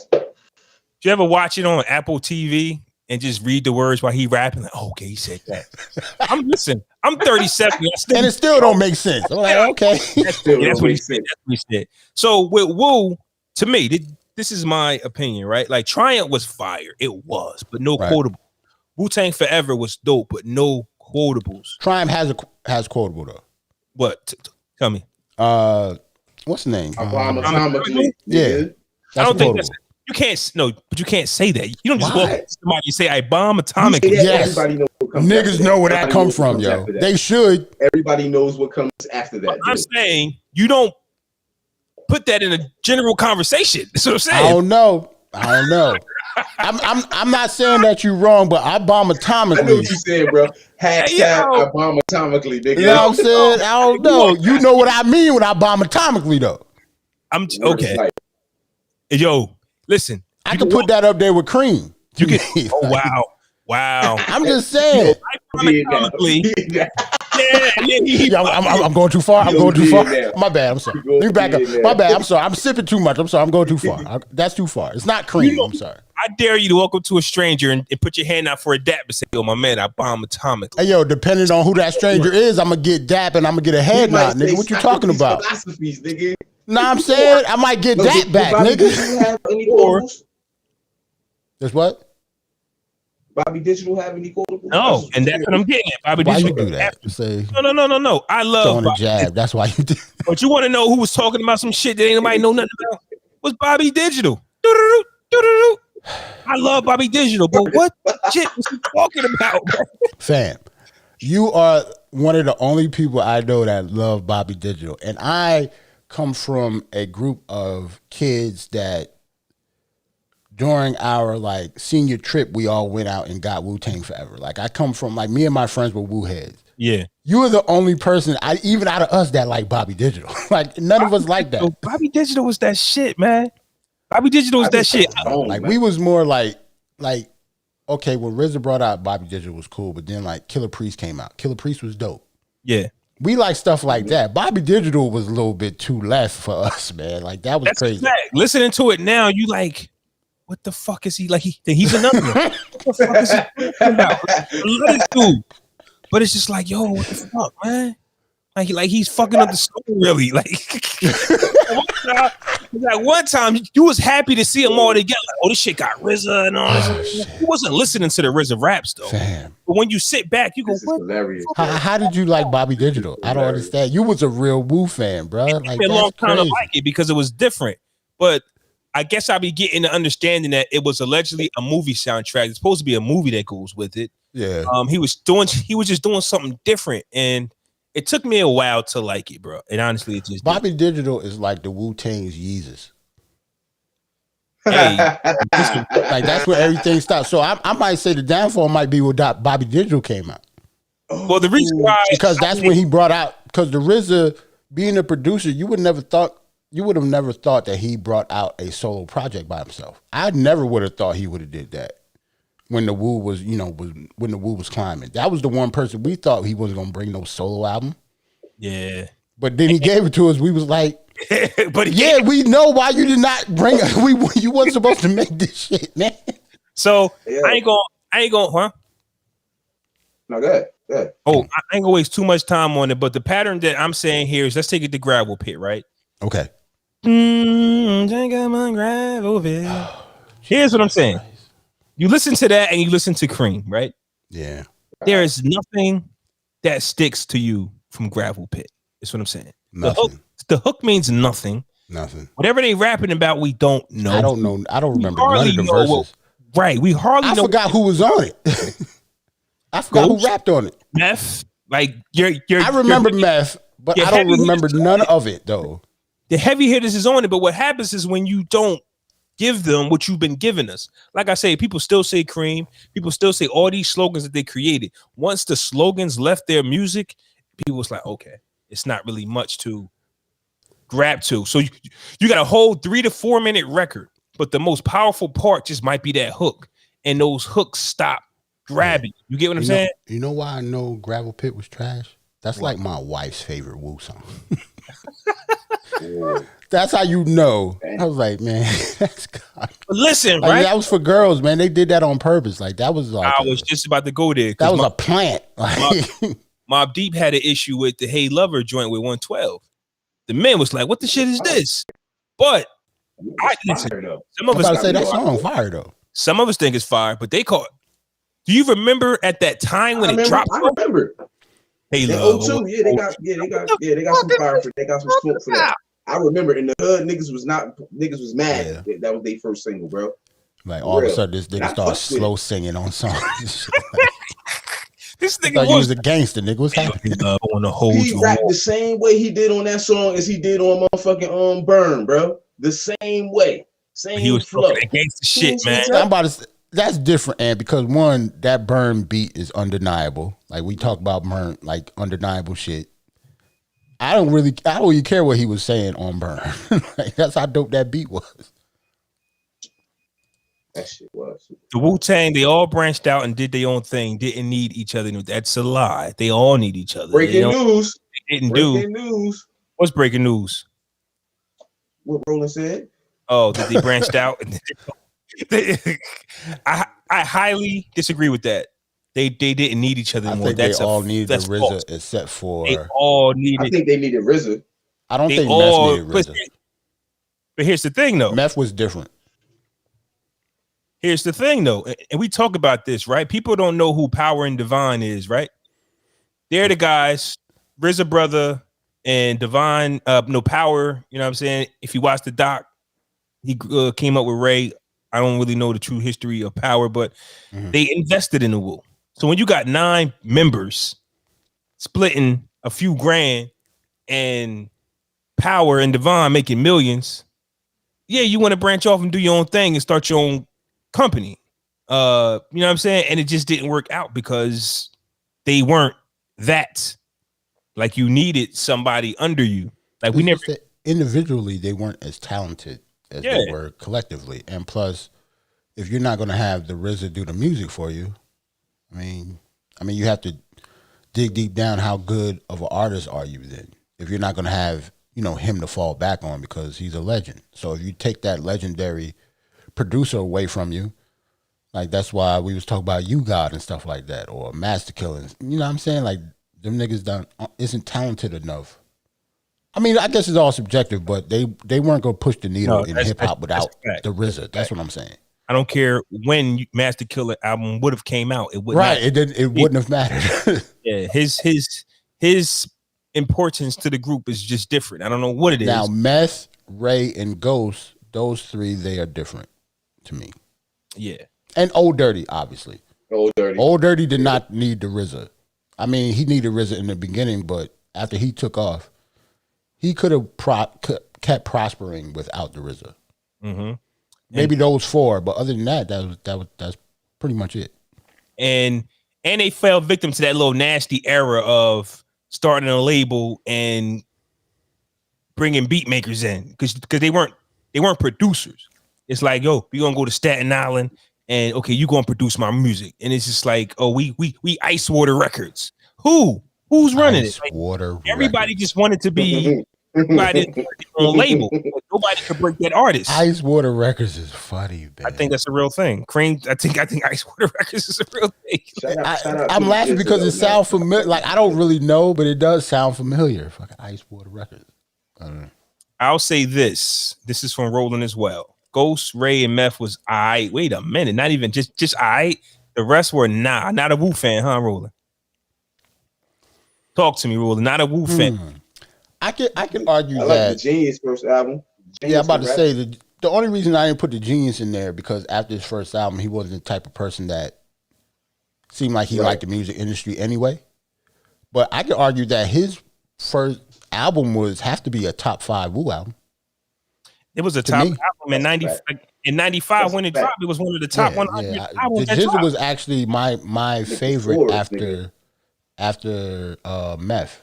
Speaker 1: you ever watch it on Apple TV and just read the words while he rapping? Like, oh, okay, he said that. I'm 37.
Speaker 2: And it still don't make sense. I'm like, okay.
Speaker 1: That's what he said. So with Wu, to me, this is my opinion, right? Like Triumph was fire. It was, but no quotable. Wu-Tang Forever was dope, but no quotables.
Speaker 2: Triumph has quotable though.
Speaker 1: What? Tell me.
Speaker 2: What's the name?
Speaker 3: Yeah.
Speaker 1: I don't think that's you can't say that. You don't just walk up to somebody and say I bomb atomically.
Speaker 2: Yes. Niggas know where that come from, yo. They should.
Speaker 3: Everybody knows what comes after that.
Speaker 1: I'm saying you don't put that in a general conversation. That's what I'm saying.
Speaker 2: I don't know. I'm not saying that you're wrong, but I bomb atomically.
Speaker 3: I know what you're saying, bro. I bomb atomically, nigga.
Speaker 2: You know what I'm saying? I don't know. You know what I mean when I bomb atomically, though.
Speaker 1: I'm okay. Yo, listen.
Speaker 2: I can put that up there with Cream.
Speaker 1: You can. Oh wow.
Speaker 2: I'm just saying. I'm going too far. My bad. I'm sorry. Let me back up. My bad. I'm sorry. I'm sipping too much. I'm sorry. I'm going too far. That's too far. It's not Cream. I'm sorry.
Speaker 1: I dare you to walk up to a stranger and put your hand out for a dap and say, "Yo, my man, I bomb atomically."
Speaker 2: Hey, yo, depending on who that stranger is, I'm gonna get dap and I'm gonna get a head nod, nigga. What you talking about?
Speaker 3: Philosophies, nigga.
Speaker 2: Nah, I'm saying I might get that back,
Speaker 3: Bobby
Speaker 2: nigga.
Speaker 3: Digital have any quotables?
Speaker 2: That's what?
Speaker 3: Bobby Digital have any quotables?
Speaker 1: No, and that's what I'm getting at. Bobby
Speaker 2: Why
Speaker 1: Digital.
Speaker 2: you do that? Say
Speaker 1: No. I love
Speaker 2: throwing a
Speaker 1: Bobby
Speaker 2: jab.
Speaker 1: Digital.
Speaker 2: That's why you do.
Speaker 1: But you want to know who was talking about some shit that ain't nobody know nothing about? Was Bobby Digital. Doo-doo-doo, doo-doo-doo. I love Bobby Digital, but what shit was he talking about?
Speaker 2: Fam, you are one of the only people I know that love Bobby Digital. And I come from a group of kids that during our like senior trip, we all went out and got Wu-Tang Forever. Like I come from like me and my friends were Wu heads.
Speaker 1: Yeah.
Speaker 2: You are the only person, even out of us, that like Bobby Digital. Like none of us like that.
Speaker 1: Bobby Digital was that shit, man. Bobby Digital was that shit.
Speaker 2: Like we was more like okay, when RZA brought out Bobby Digital was cool, but then like Killer Priest came out. Killer Priest was dope.
Speaker 1: Yeah.
Speaker 2: We like stuff like that. Bobby Digital was a little bit too left for us, man. Like that was crazy.
Speaker 1: Fact. Listening to it now, you like, what the fuck is he like? He's another one. What the fuck is he talking about? I love this dude. But it's just like, yo, what the fuck, man? Like he's fucking up the story, really. Like one time, you was happy to see them all together. Like, oh, this shit got RZA and all this. You wasn't listening to the RZA raps though.
Speaker 2: Fam.
Speaker 1: But when you sit back, you go, what?
Speaker 2: How did you like Bobby Digital? I don't understand. You was a real Wu fan, bro.
Speaker 1: It took me a long time to like it because it was different. But I guess I'll be getting the understanding that it was allegedly a movie soundtrack. It's supposed to be a movie that goes with it.
Speaker 2: Yeah.
Speaker 1: He was just doing something different, and it took me a while to like it, bro. And honestly, it just
Speaker 2: Bobby Digital is like the Wu-Tang's Yeezus.
Speaker 1: Hey,
Speaker 2: like that's where everything stops. So I might say the downfall might be when Bobby Digital came out.
Speaker 1: Well, the reason why,
Speaker 2: because that's when he brought out, because the RZA being a producer, you would have never thought that he brought out a solo project by himself. I never would have thought he would have did that when the Wu was, when the Wu was climbing. That was the one person we thought he wasn't gonna bring no solo album.
Speaker 1: Yeah.
Speaker 2: But then he gave it to us. We was like,
Speaker 1: but
Speaker 2: yeah, we know why you did not bring it. You wasn't supposed to make this shit, man.
Speaker 1: So I ain't gonna, huh?
Speaker 3: No, go ahead.
Speaker 1: Oh, I ain't gonna waste too much time on it. But the pattern that I'm saying here is, let's take it to Gravel Pit, right?
Speaker 2: Okay.
Speaker 1: Take out my Gravel Pit. Here's what I'm saying. You listen to that and you listen to Cream, right?
Speaker 2: Yeah.
Speaker 1: There is nothing that sticks to you from Gravel Pit. That's what I'm saying.
Speaker 2: Nothing.
Speaker 1: The hook means nothing.
Speaker 2: Nothing.
Speaker 1: Whatever they rapping about, we don't know.
Speaker 2: I don't know. I don't remember none of the verses.
Speaker 1: Right. We hardly know.
Speaker 2: I forgot who was on it. I forgot who rapped on it.
Speaker 1: Meth. Like
Speaker 2: I remember Meth, but I don't remember none of it though.
Speaker 1: The heavy hitters is on it, but what happens is when you don't give them what you've been giving us. Like I say, people still say Cream. People still say all these slogans that they created. Once the slogans left their music, people was like, okay, it's not really much to grab to. So you got a whole 3 to 4 minute record, but the most powerful part just might be that hook, and those hooks stop grabbing. You get what I'm saying?
Speaker 2: You know why I know Gravel Pit was trash? That's like my wife's favorite Wu song. That's how you know. I was like, man, that's God.
Speaker 1: Listen,
Speaker 2: like,
Speaker 1: right?
Speaker 2: That was for girls, man. They did that on purpose. Like that was like
Speaker 1: I was just about to go there.
Speaker 2: That was a plant.
Speaker 1: Mobb Deep had an issue with the Hey Lover joint with 112. The man was like, what the shit is this? But I listen. Some of us
Speaker 2: say that song fire though.
Speaker 1: Some of us think it's fire, but they call it. Do you remember at that time when it dropped?
Speaker 3: I remember.
Speaker 1: Hey Love.
Speaker 3: They got some fire for, they got some smoke for that. I remember in the hood, niggas was mad. Yeah. That was their first single, bro.
Speaker 2: Like all of a sudden, this nigga started slow singing on songs.
Speaker 1: This nigga
Speaker 2: was a gangster, nigga. What's happening?
Speaker 3: He rapped the same way he did on that song as he did on motherfucking Burn, bro. The same way, same
Speaker 1: he was
Speaker 3: flow.
Speaker 1: Gangster shit, man.
Speaker 2: I'm about to say, that's different, and because one, that Burn beat is undeniable. Like we talk about Burn, like undeniable shit. I don't really care what he was saying on Burn. Like, that's how dope that beat was.
Speaker 3: That shit was.
Speaker 1: The Wu-Tang, they all branched out and did their own thing. Didn't need each other. That's a lie. They all need each other.
Speaker 3: Breaking news.
Speaker 1: They didn't breaking
Speaker 3: news.
Speaker 1: What's breaking news?
Speaker 3: What Roland said.
Speaker 1: Oh, that they branched out. I highly disagree with that. They didn't need each other anymore.
Speaker 2: I think they all needed the RZA except for.
Speaker 1: They all needed.
Speaker 3: I think they needed RZA.
Speaker 2: I don't think Meth needed RZA.
Speaker 1: But here's the thing, though.
Speaker 2: Meth was different.
Speaker 1: Here's the thing, though, and we talk about this, right? People don't know who Power and Divine is, right? They're the guys, RZA brother and Divine, no Power. You know what I'm saying? If you watch the doc, he came up with Ray. I don't really know the true history of Power, but they invested in the Wu. So when you got 9 members splitting a few grand and Power and Divine making millions, yeah, you want to branch off and do your own thing and start your own company. You know what I'm saying? And it just didn't work out because they weren't that. Like, you needed somebody under you. Like, we never
Speaker 2: individually, they weren't as talented as they were collectively. And plus, if you're not going to have the RZA do the music for you, I mean, you have to dig deep down. How good of an artist are you then? If you're not going to have, him to fall back on because he's a legend. So if you take that legendary producer away from you, like that's why we was talking about You God and stuff like that, or Master Killers. You know what I'm saying? Like, them niggas isn't talented enough. I mean, I guess it's all subjective, but they weren't gonna push the needle in hip hop without the RZA. That's what I'm saying.
Speaker 1: I don't care when Master Killer album would have came out. It wouldn't.
Speaker 2: Right. It wouldn't have mattered.
Speaker 1: Yeah. His importance to the group is just different. I don't know what it is.
Speaker 2: Now, Meth, Ray, and Ghost, those 3, they are different to me.
Speaker 1: Yeah.
Speaker 2: And Old Dirty, obviously.
Speaker 3: Old
Speaker 2: Dirty did not need the RZA. I mean, he needed RZA in the beginning, but after he took off, he could have kept prospering without the RZA.
Speaker 1: Mm-hmm.
Speaker 2: Maybe those 4, but other than that, that's pretty much it. And
Speaker 1: they fell victim to that little nasty era of starting a label and bringing beat makers in because they weren't producers. It's like, yo, we gonna go to Staten Island and okay, you gonna produce my music, and it's just like, oh, we Ice Water Records. Who's running
Speaker 2: Ice
Speaker 1: it?
Speaker 2: Water.
Speaker 1: Everybody just wanted to be on a label. Nobody could break that artist.
Speaker 2: Ice Water Records is funny, man.
Speaker 1: I think that's a real thing. Cream. I think Ice Water Records is a real thing.
Speaker 2: I'm laughing because it sounds familiar. Like, I don't really know, but it does sound familiar. Fucking Ice Water Records. I don't know.
Speaker 1: I'll say this. This is from Roland as well. Ghost, Ray, and Meth was aight. Wait a minute. Not even just aight. The rest were not a Wu fan, huh, Roland? Talk to me, Roland. Not a Wu fan.
Speaker 2: I can argue
Speaker 3: I
Speaker 2: that.
Speaker 3: Like the Genius first album.
Speaker 2: I'm about to say the only reason I didn't put the Genius in there because after his first album, he wasn't the type of person that seemed like he liked the music industry anyway. But I could argue that his first album have to be a top 5 Wu album.
Speaker 1: It was a top album in 95 when it dropped. It was one of the top 100 albums.
Speaker 2: The Jizzle was actually my favorite after Meth.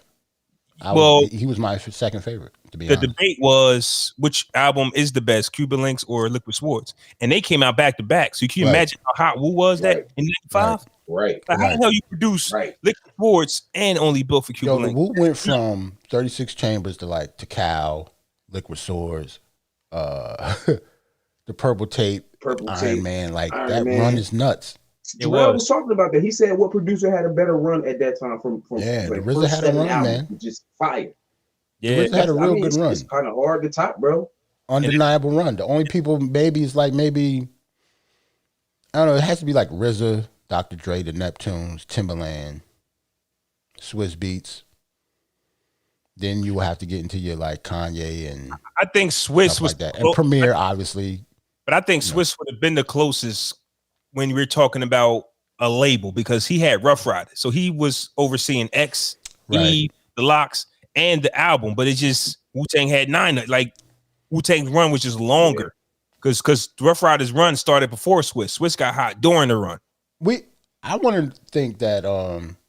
Speaker 2: He was my second favorite, to be honest.
Speaker 1: The debate was which album is the best, Cuban Links or Liquid Swords, and they came out back to back. So you can imagine how hot Wu was that in '95.
Speaker 3: Right.
Speaker 1: Like, how the hell you produce Liquid Swords and only built for Cuban Links?
Speaker 2: Wu went from 36 Chambers to Cow, Liquid Swords, the Purple Tape, Iron Man. Like, Iron Man. Run is nuts.
Speaker 3: Joel was talking about that. He said what producer had a better run at that time from
Speaker 2: the RZA had a run, man.
Speaker 3: Just fire.
Speaker 2: Yeah, RZA had a real good run.
Speaker 3: It's kind of hard to top, bro.
Speaker 2: Undeniable run. The only people maybe is like I don't know. It has to be like RZA, Dr. Dre, the Neptunes, Timbaland, Swiss Beats. Then you will have to get into your like Kanye and
Speaker 1: I think Swiss was
Speaker 2: like that, and Premier obviously.
Speaker 1: But I think Swiss would have been the closest when we're talking about a label because he had Rough Riders. So he was overseeing X, E, the Locks, and the album. But it's just Wu-Tang had 9. Like Wu-Tang's run was just longer because Rough Riders run started before Swiss. Swiss got hot during the run.
Speaker 2: I want to think that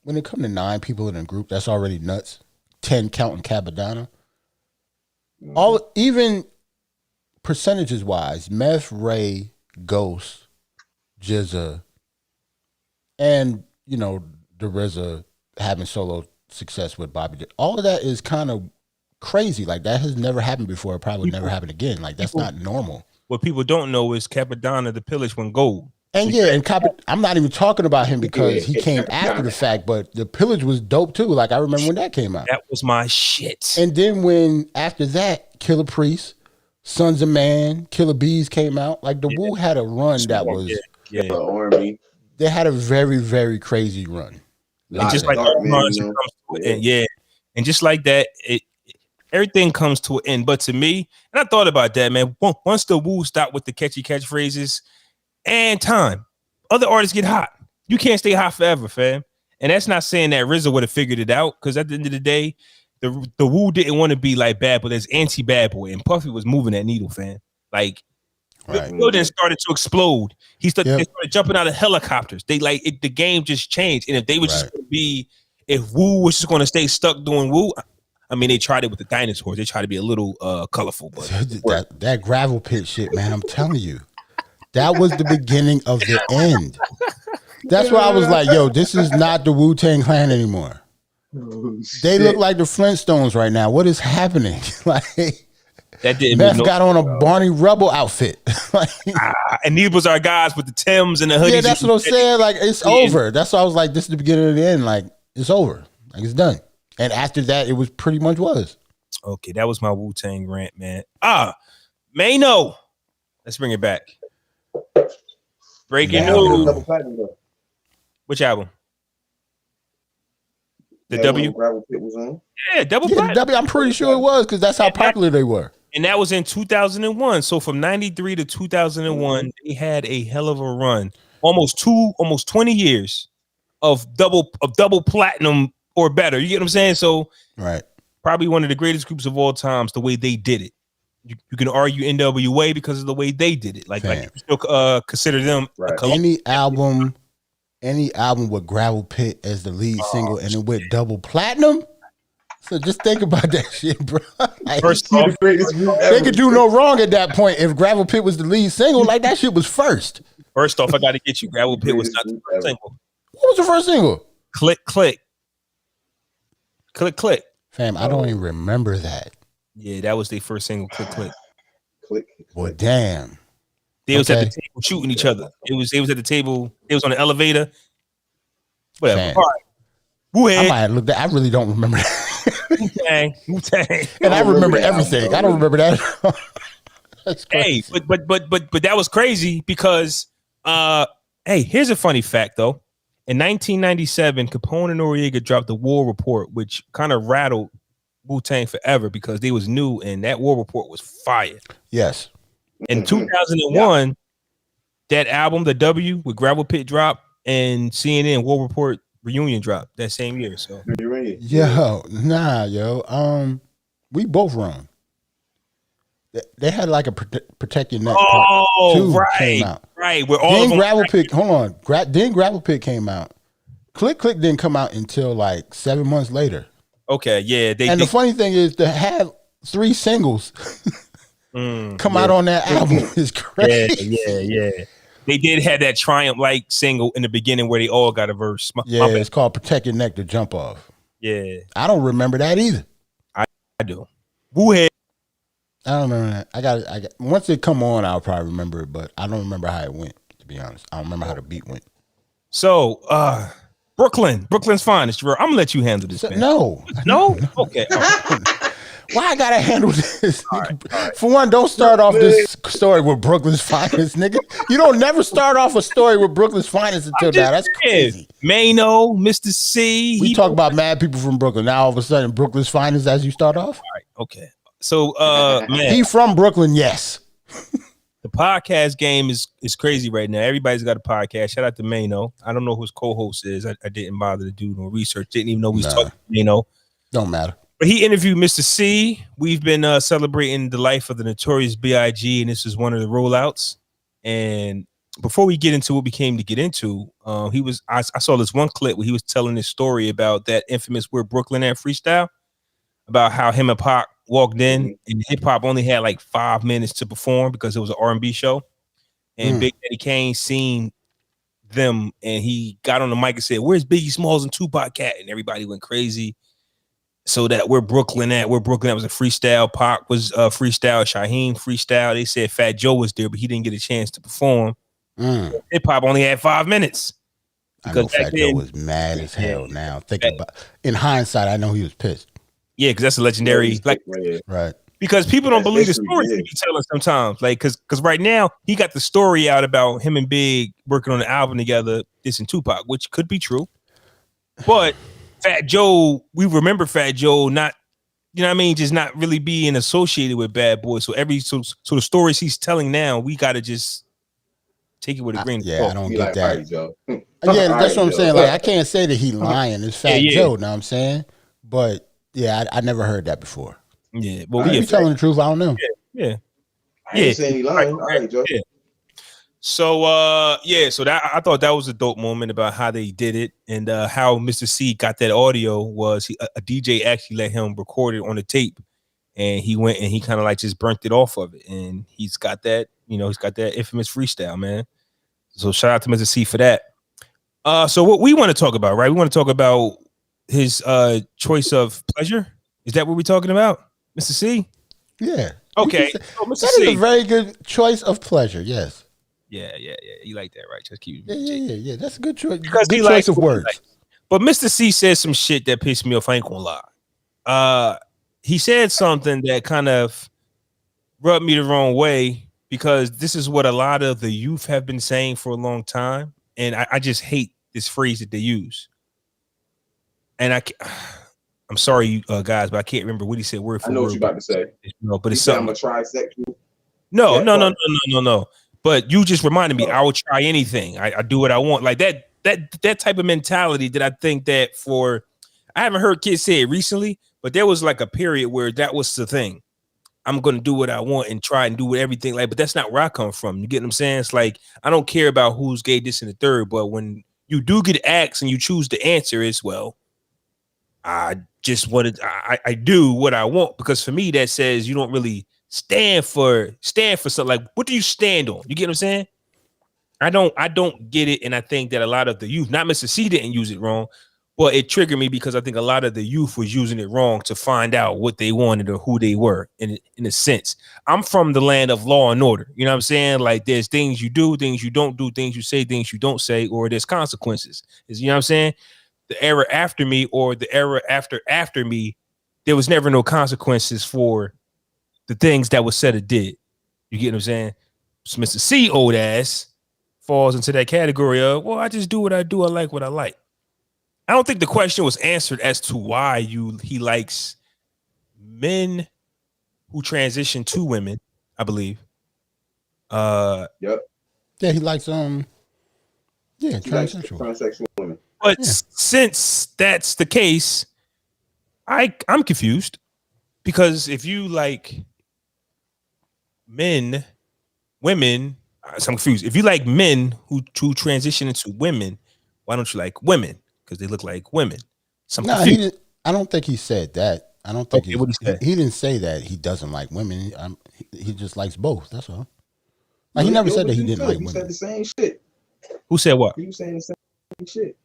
Speaker 2: when it comes to 9 people in a group, that's already nuts. 10 counting Capadonna. Even percentages wise, Meth, Ray, Ghost, Jizza, and the RZA having solo success with Bobby. All of that is kind of crazy. Like, that has never happened before. It probably never happen again. Like, that's not normal.
Speaker 1: What people don't know is Capadonna, the Pillage, went gold.
Speaker 2: And I'm not even talking about him because he came after the fact, but the Pillage was dope too. Like I remember when that came out.
Speaker 1: That was my shit.
Speaker 2: And then when after that, Killer Priest, Sons of Man, Killer Bees came out. Like the Wu had a run that was
Speaker 3: R&B.
Speaker 2: They had a very, very crazy run.
Speaker 1: And just like and just like that, everything comes to an end. But to me, and I thought about that, man. Once the Wu stopped with the catchy catchphrases and time, other artists get hot. You can't stay hot forever, fam. And that's not saying that RZA would have figured it out, because at the end of the day, the Wu didn't want to be like Bad Boy. There's anti-Bad Boy, and Puffy was moving that needle, fam. Like the building started to explode. They started jumping out of helicopters. The game just changed. And if they were just going to be, if Wu was just going to stay stuck doing Wu, I mean, they tried it with the dinosaurs. They tried to be a little colorful, but
Speaker 2: that gravel pit shit, man. I'm telling you, that was the beginning of the end. That's why I was like, yo, this is not the Wu-Tang Clan anymore. They look like the Flintstones right now. What is happening? Like,
Speaker 1: that didn't
Speaker 2: Meth got on a Barney Rubble outfit.
Speaker 1: And these was our guys with the Timbs and the hoodies.
Speaker 2: Yeah, that's what I'm saying. Like, it's over. That's why I was like, this is the beginning of the end. Like, it's over. Like, it's done. And after that, it was pretty much was.
Speaker 1: Okay, that was my Wu-Tang rant, man. Mano. Let's bring it back. Breaking news. Which album? The W?
Speaker 3: Gravel Pit was on.
Speaker 1: Yeah, Double Platinum.
Speaker 2: W, I'm pretty sure it was, because that's how popular they were.
Speaker 1: And that was in 2001. So from 93 to 2001, they had a hell of a run. Almost 20 years of double platinum or better. You get what I'm saying? So probably one of the greatest groups of all times, the way they did it. You can argue NWA because of the way they did it. Like you still consider them
Speaker 2: any album with Gravel Pit as the lead single and it went double platinum. So just think about that shit, bro. Like,
Speaker 1: first off,
Speaker 2: they could do no wrong at that point if Gravel Pit was the lead single. Like that shit was first.
Speaker 1: First off, I got to get you. Gravel Pit was not the first single.
Speaker 2: What was the first single?
Speaker 1: Click, click. Click, click.
Speaker 2: Fam, I don't even remember that.
Speaker 1: Yeah, that was their first single. Click, click.
Speaker 3: Click.
Speaker 2: Well, damn.
Speaker 1: They was at the table shooting each other. It was at the table. It was on the elevator. Whatever. All right. Wu-head.
Speaker 2: I might have looked at. I really don't remember that.
Speaker 1: Wu-Tang.
Speaker 2: And I remember everything. I don't remember that. That's crazy.
Speaker 1: Hey, but that was crazy because hey, here's a funny fact though. In 1997, Capone and Noriega dropped the War Report, which kind of rattled Wu-Tang forever because they was new and that War Report was fire.
Speaker 2: Yes.
Speaker 1: In 2001, that album, The W, with Gravel Pit drop, and CNN War Report reunion drop that same year. So we both wrong. They had like a Protect Your Neck part two came out. Right. We're all
Speaker 2: then Gravel Pit. Hold on. Then Gravel Pit came out. Click Click didn't come out until like 7 months later.
Speaker 1: Okay, yeah.
Speaker 2: The funny thing is to have 3 singles come out on that album is crazy.
Speaker 1: Yeah. They did have that Triumph-like single in the beginning where they all got a verse.
Speaker 2: It's called Protect Your Neck to Jump Off.
Speaker 1: Yeah.
Speaker 2: I don't remember that either.
Speaker 1: I do. Wu-head.
Speaker 2: I don't remember that. I got once it come on, I'll probably remember it, but I don't remember how it went, to be honest. I don't remember how the beat went.
Speaker 1: So, Brooklyn's finest. I'm gonna let you handle this. Man.
Speaker 2: No.
Speaker 1: Okay.
Speaker 2: Why I gotta handle this?
Speaker 1: All right.
Speaker 2: For one, don't start off this story with Brooklyn's finest, nigga. You don't never start off a story with Brooklyn's finest until now. That's crazy.
Speaker 1: Mano, Mr. C.
Speaker 2: We talk about mad people from Brooklyn. Now all of a sudden, Brooklyn's finest as you start off.
Speaker 1: All right. Okay. So, man,
Speaker 2: he from Brooklyn, yes.
Speaker 1: The podcast game is crazy right now. Everybody's got a podcast. Shout out to Mano. I don't know who his co-host is. I didn't bother to do no research. Didn't even know we was talking to Mano.
Speaker 2: Don't matter.
Speaker 1: But he interviewed Mr. C. We've been celebrating the life of the Notorious B.I.G. and this is one of the rollouts. And before we get into what we came to get into, I saw this one clip where he was telling this story about that infamous "We're Brooklyn" at freestyle, about how him and Pac walked in and hip hop only had like 5 minutes to perform because it was an R&B show, and Big Daddy Kane seen them and he got on the mic and said, "Where's Biggie Smalls and Tupac at?" And everybody went crazy. So that "We're Brooklyn" at was a freestyle. Pac was freestyle. Shaheem freestyle. They said Fat Joe was there, but he didn't get a chance to perform. Hip hop only had 5 minutes.
Speaker 2: I know Fat Joe was mad as hell. Now thinking about, in hindsight, I know he was pissed.
Speaker 1: Yeah, because that's a legendary,
Speaker 2: right.
Speaker 1: Because people don't believe the stories he be telling sometimes. Like, because right now he got the story out about him and Big working on the album together, dissing Tupac, which could be true. But Fat Joe, we remember Fat Joe not, you know what I mean, just not really being associated with Bad Boy. So so the stories he's telling now, we got to just take it with a grain of salt.
Speaker 2: I don't get that. Joe. Yeah, that's what I'm saying. Like, I can't say that he lying. It's Fat Joe, know what I'm saying? But yeah, I never heard that before.
Speaker 1: Yeah, well,
Speaker 2: you telling the truth? I don't know.
Speaker 1: Yeah.
Speaker 3: I ain't saying he lying. All right, Joe.
Speaker 1: Yeah. So so that I thought that was a dope moment about how they did it, and how Mr. C got that audio was a DJ actually let him record it on the tape, and he went and he kind of like just burnt it off of it, and he's got that, he's got that infamous freestyle, man. So shout out to Mr. C for that. So what we want to talk about, right? We want to talk about his choice of pleasure. Is that what we're talking about, Mr. C?
Speaker 2: Yeah.
Speaker 1: Okay.
Speaker 2: So, Mr. C. That is a very good choice of pleasure. Yes.
Speaker 1: Yeah. You like that, right? Just keep.
Speaker 2: Yeah. That's a good choice.
Speaker 1: Because
Speaker 2: good choice of words.
Speaker 1: But Mr. C said some shit that pissed me off. I ain't gonna lie. He said something that kind of rubbed me the wrong way, because this is what a lot of the youth have been saying for a long time, and I just hate this phrase that they use. And I'm sorry, guys, but I can't remember what he said word for word.
Speaker 3: I know what you're about to say.
Speaker 1: No, but it's something.
Speaker 3: I'm a trisexual.
Speaker 1: No. But you just reminded me. I will try anything. I do what I want. Like that type of mentality that I think that I haven't heard kids say it recently, but there was like a period where that was the thing. I'm going to do what I want and try and do everything. But that's not where I come from. You get what I'm saying? It's like, I don't care about who's gay, this and the third. But when you do get asked and you choose to answer, it's, well, I do what I want, because for me that says you don't really stand for something. Like, what do you stand on? You get what I'm saying? I don't get it, and I think that a lot of the youth, not Mr. C didn't use it wrong, but it triggered me because I think a lot of the youth was using it wrong to find out what they wanted or who they were. In a sense, I'm from the land of law and order. You know what I'm saying? Like, there's things you do, things you don't do, things you say, things you don't say, or there's consequences. You know what I'm saying? The era after me or the era after me, there was never no consequences for the things that was said or did. You get what I'm saying? So Mr. C, old ass, falls into that category of, well, I just do what I do. I like what I like. I don't think the question was answered as to why he likes men who transition to women, I believe.
Speaker 3: Yep.
Speaker 2: Yeah, he likes transsexual
Speaker 3: women.
Speaker 1: But since that's the case, I'm confused, because if you like women, so I'm confused. If you like men who transition into women, why don't you like women? Because they look like women.
Speaker 2: I don't think he said that. I don't think he didn't say that he doesn't like women. He just likes both. That's all. Like, he never said that he didn't like women.
Speaker 3: He said the same shit.
Speaker 1: Who said what?
Speaker 3: He was saying the same shit.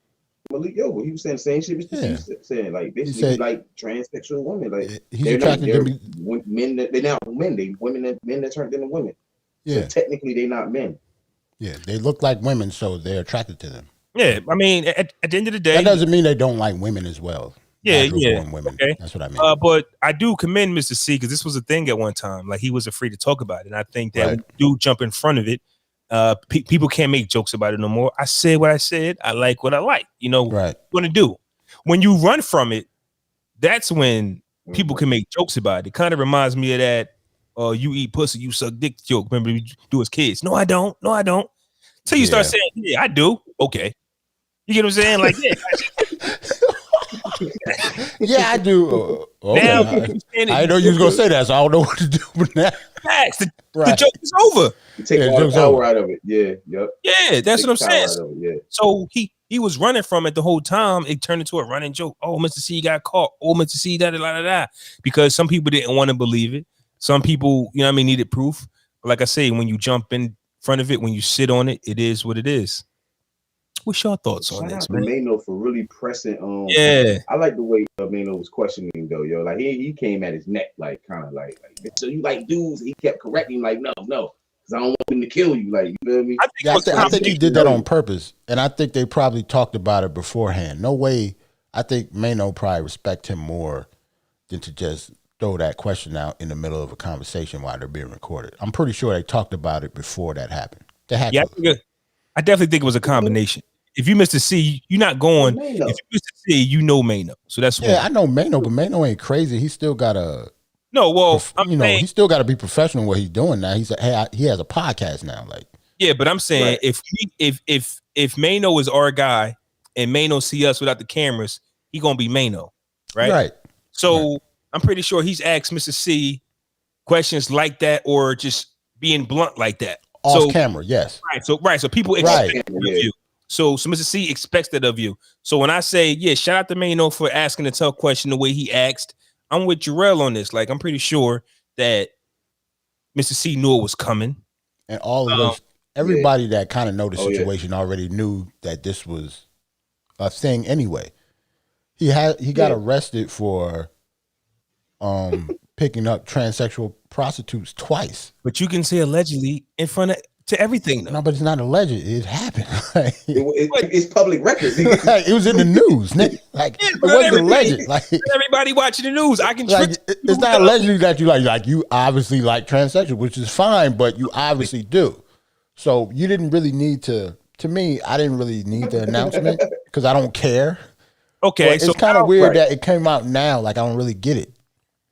Speaker 3: Malik Yoba, he was saying the same shit as you saying. Like, basically, he like transsexual women. Like,
Speaker 2: he's attracted to
Speaker 3: men. They're not men. Men that turned into women.
Speaker 2: Yeah.
Speaker 3: So technically, they're not men.
Speaker 2: Yeah, they look like women, so they're attracted to them.
Speaker 1: Yeah, I mean, at the end of the day,
Speaker 2: that doesn't mean they don't like women as well.
Speaker 1: Yeah.
Speaker 2: Women. Okay. That's what I mean.
Speaker 1: But I do commend Mr. C, because this was a thing at one time. Like, he was afraid to talk about it, and I think that we do jump in front of it. People can't make jokes about it no more. I said what I said. I like what I like. You know what you want to do. When you run from it, that's when people can make jokes about it. It kind of reminds me of that you eat pussy, you suck dick joke. Remember we do as kids? No, I don't. Till you start saying, yeah, I do. Okay. You get what I'm saying? Like,
Speaker 2: yeah, I do.
Speaker 1: Now,
Speaker 2: I know you was gonna say that, so I don't know what to do with that.
Speaker 1: Facts. The joke is over.
Speaker 3: You take all the power out of it. Yeah. Yep.
Speaker 1: Yeah, that's what I'm saying. So he was running from it the whole time. It turned into a running joke. Oh, Mr. C got caught. Oh, Mr. C da. Because some people didn't want to believe it. Some people, you know what I mean, needed proof. But like I say, when you jump in front of it, when you sit on it, it is what it is. What's your thoughts on this, man?
Speaker 3: Mano for really pressing on. I like the way Mano was questioning though, yo. Like he came at his neck, like kind of like so you like dudes. He kept correcting, like no. because I don't want them to kill you. Like, you feel me?
Speaker 2: I think he did that on purpose, and I think they probably talked about it beforehand. No way. I think Mano probably respect him more than to just throw that question out in the middle of a conversation while they're being recorded. I'm pretty sure they talked about it before that happened.
Speaker 1: I definitely think it was a combination. If you Mr. C, you're not going. If you Mr. C, you know Mano. So that's
Speaker 2: why. I know Mano, but Mano ain't crazy. He still got a he still got to be professional in what he's doing now. He has a podcast now. Like,
Speaker 1: yeah, but I'm saying if Mano is our guy and Mano see us without the cameras, he gonna be Mano, right?
Speaker 2: Right.
Speaker 1: So I'm pretty sure he's asked Mr. C questions like that, or just being blunt like that.
Speaker 2: Off camera, yes.
Speaker 1: Right. So people expect that of you. So Mr. C expects that of you. So when I say, shout out to Mano for asking the tough question the way he asked, I'm with Jarrell on this. Like, I'm pretty sure that Mr. C knew it was coming.
Speaker 2: And all of us, everybody that kind of know the situation already knew that this was a thing anyway. He got arrested for picking up transsexual prostitutes twice.
Speaker 1: But you can say allegedly in front of to everything though.
Speaker 2: No, but it's not alleged. It happened.
Speaker 3: It's public record.
Speaker 2: It was in the news, nigga. Like, it wasn't alleged. Like,
Speaker 1: everybody watching the news, I can
Speaker 2: it's not allegedly that you like you obviously like transsexual, which is fine, but you obviously do. So you didn't really need to me, I didn't really need the announcement because I don't care.
Speaker 1: Okay.
Speaker 2: But it's kind of weird that it came out now. Like, I don't really get it.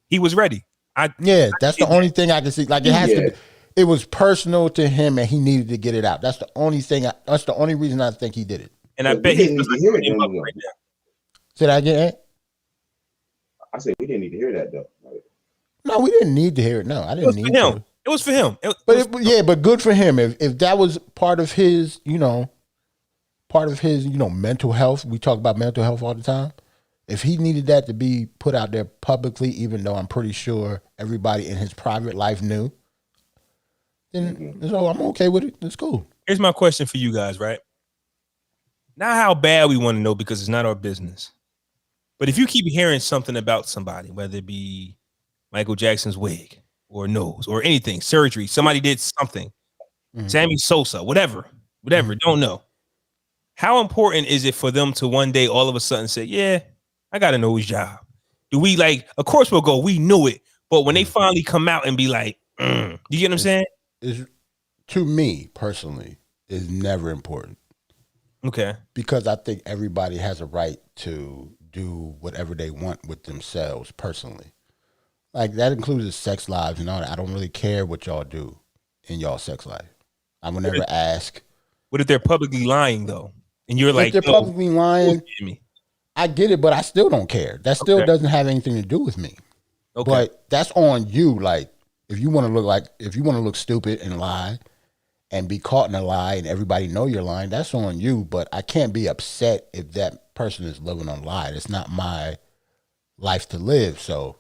Speaker 1: He was ready.
Speaker 2: That's the only thing I can see. Like, it has to be. It was personal to him, and he needed to get it out. That's the only thing. That's the only reason I think he did it.
Speaker 1: And I bet he didn't
Speaker 3: need to hear it right
Speaker 2: now. Say that again.
Speaker 3: I said we didn't need to hear that though.
Speaker 2: No, we didn't need to hear it. No, I didn't need to.
Speaker 1: It was for him.
Speaker 2: But good for him. If that was part of his, mental health. We talk about mental health all the time. If he needed that to be put out there publicly, even though I'm pretty sure everybody in his private life knew, then so I'm okay with it. It's cool.
Speaker 1: Here's my question for you guys, right? Not how bad we want to know because it's not our business. But if you keep hearing something about somebody, whether it be Michael Jackson's wig or nose or anything, surgery, somebody did something, Sammy Sosa, whatever, don't know. How important is it for them to one day all of a sudden say, yeah, I got a nose job? Do we of course we'll go, we knew it. But when they finally come out and be like, you get what I'm saying?
Speaker 2: To me personally, is never important.
Speaker 1: Okay.
Speaker 2: Because I think everybody has a right to do whatever they want with themselves personally. Like, that includes the sex lives and all that. I don't really care what y'all do in y'all sex life. I will never ask.
Speaker 1: What if they're publicly lying though? And you're like,
Speaker 2: if they're publicly lying, I get it, but I still don't care. That still doesn't have anything to do with me. Okay. But that's on you. Like, if you want to look stupid and lie and be caught in a lie and everybody know you're lying, that's on you. But I can't be upset if that person is living on a lie. It's not my life to live. So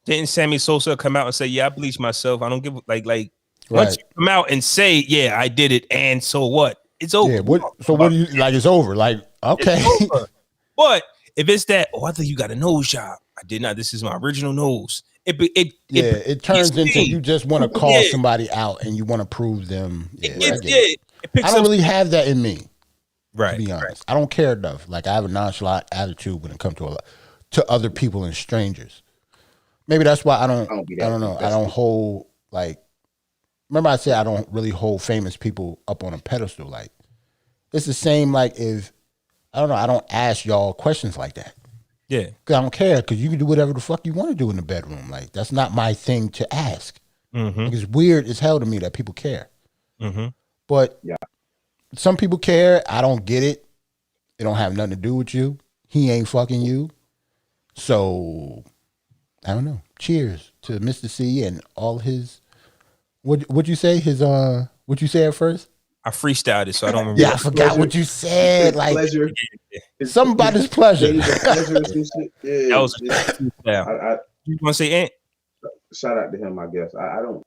Speaker 1: didn't Sammy Sosa come out and say, yeah, I bleached myself. I don't give once you come out and say, yeah, I did it, and so what? It's over. Yeah,
Speaker 2: what do you like? It's over. Like, okay.
Speaker 1: Over. But if it's that, I think you got a nose job. I did not. This is my original nose. It
Speaker 2: turns into you just want to call somebody out and you want to prove them. I don't really have that in me.
Speaker 1: Right.
Speaker 2: To be honest, I don't care enough. Like, I have a nonchalant attitude when it comes to other people and strangers. Maybe that's why I don't know. I don't hold, like, remember I said I don't really hold famous people up on a pedestal. Like, it's the same, like, if, I don't ask y'all questions like that.
Speaker 1: Yeah.
Speaker 2: Because I don't care, because you can do whatever the fuck you want to do in the bedroom. Like, that's not my thing to ask. Like, it's weird as hell to me that people care. But some people care. I don't get it. It don't have nothing to do with you. He ain't fucking you. So, I don't know. Cheers to Mr. C and all his, what'd you say? What'd you say at first?
Speaker 1: I freestyled it, so I don't remember.
Speaker 2: Yeah, I forgot what you said. Like, pleasure. Something about his pleasure.
Speaker 1: That was freestyle. You want to say Ant?
Speaker 3: Shout out to him, I guess. I don't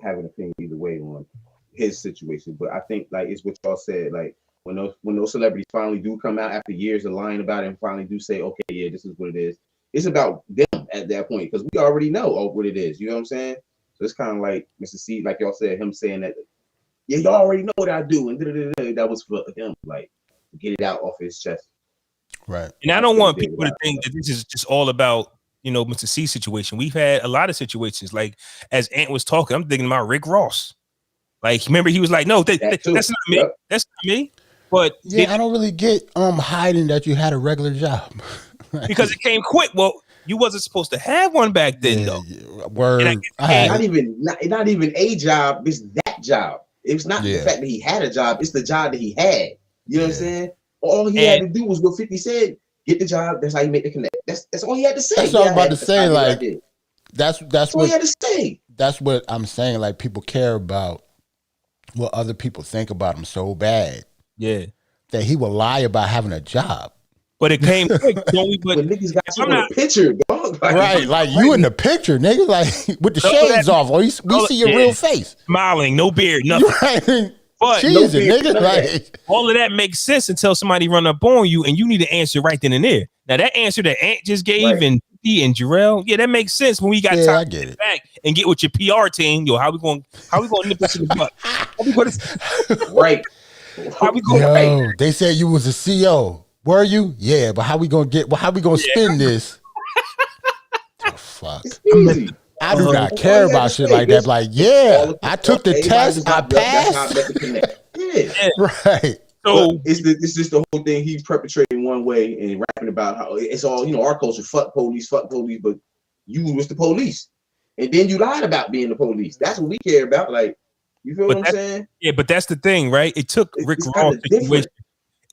Speaker 3: have an opinion either way on his situation, but I think, like, it's what y'all said. Like, when those celebrities finally do come out after years of lying about it and finally do say, okay, yeah, this is what it is. It's about them at that point, because we already know what it is. You know what I'm saying? So it's kind of like Mr. C, like y'all said, him saying that, yeah, you already know what I do, and that was for him, like to get it out off his chest.
Speaker 2: Right.
Speaker 1: And I don't want people to think that this is just all about, Mr. C situation. We've had a lot of situations. Like as Ant was talking, I'm thinking about Rick Ross. Like, remember he was like, no, that's not me. Yep. That's not me. But
Speaker 2: yeah, I don't really get hiding that you had a regular job.
Speaker 1: Because it came quick. Well, you wasn't supposed to have one back then, though.
Speaker 2: Yeah, word.
Speaker 3: Not even a job. It's that job. It's not the fact that he had a job. It's the job that he had. You know what I'm saying? All he had to do was what 50 said. Get the job. That's how you make the connect. That's all he had to say.
Speaker 2: That's what I was about to say. Like that's what
Speaker 3: he had to say.
Speaker 2: That's what I'm saying. Like people care about what other people think about him so bad.
Speaker 1: Yeah.
Speaker 2: That he will lie about having a job.
Speaker 1: But it came quick, don't we? But
Speaker 3: niggas got you in the picture, dog.
Speaker 2: Right, like you in the picture, nigga, like with the shades off, or we see your real face,
Speaker 1: smiling, no beard, nothing.
Speaker 2: Right.
Speaker 1: But
Speaker 2: cheesy, nigga, like
Speaker 1: all of that makes sense until somebody run up on you, and you need to answer right then and there. Now that answer that Ant just gave and Jarrell, that makes sense when we got time to get back and get with your PR team. Yo, how we going nip this in the butt?
Speaker 3: Right.
Speaker 1: How we going?
Speaker 2: They said you was a CO. Were you? Yeah, but how we gonna spin this? Oh, fuck. I do not care about shit like that. Like, I took the test, I passed. Right.
Speaker 3: So it's just the whole thing. He's perpetrating one way and rapping about how it's all, our culture, fuck police, but you was the police. And then you lied about being the police. That's what we care about. Like, you feel what I'm saying?
Speaker 1: Yeah, but that's the thing, right? It took Rick Ross situation.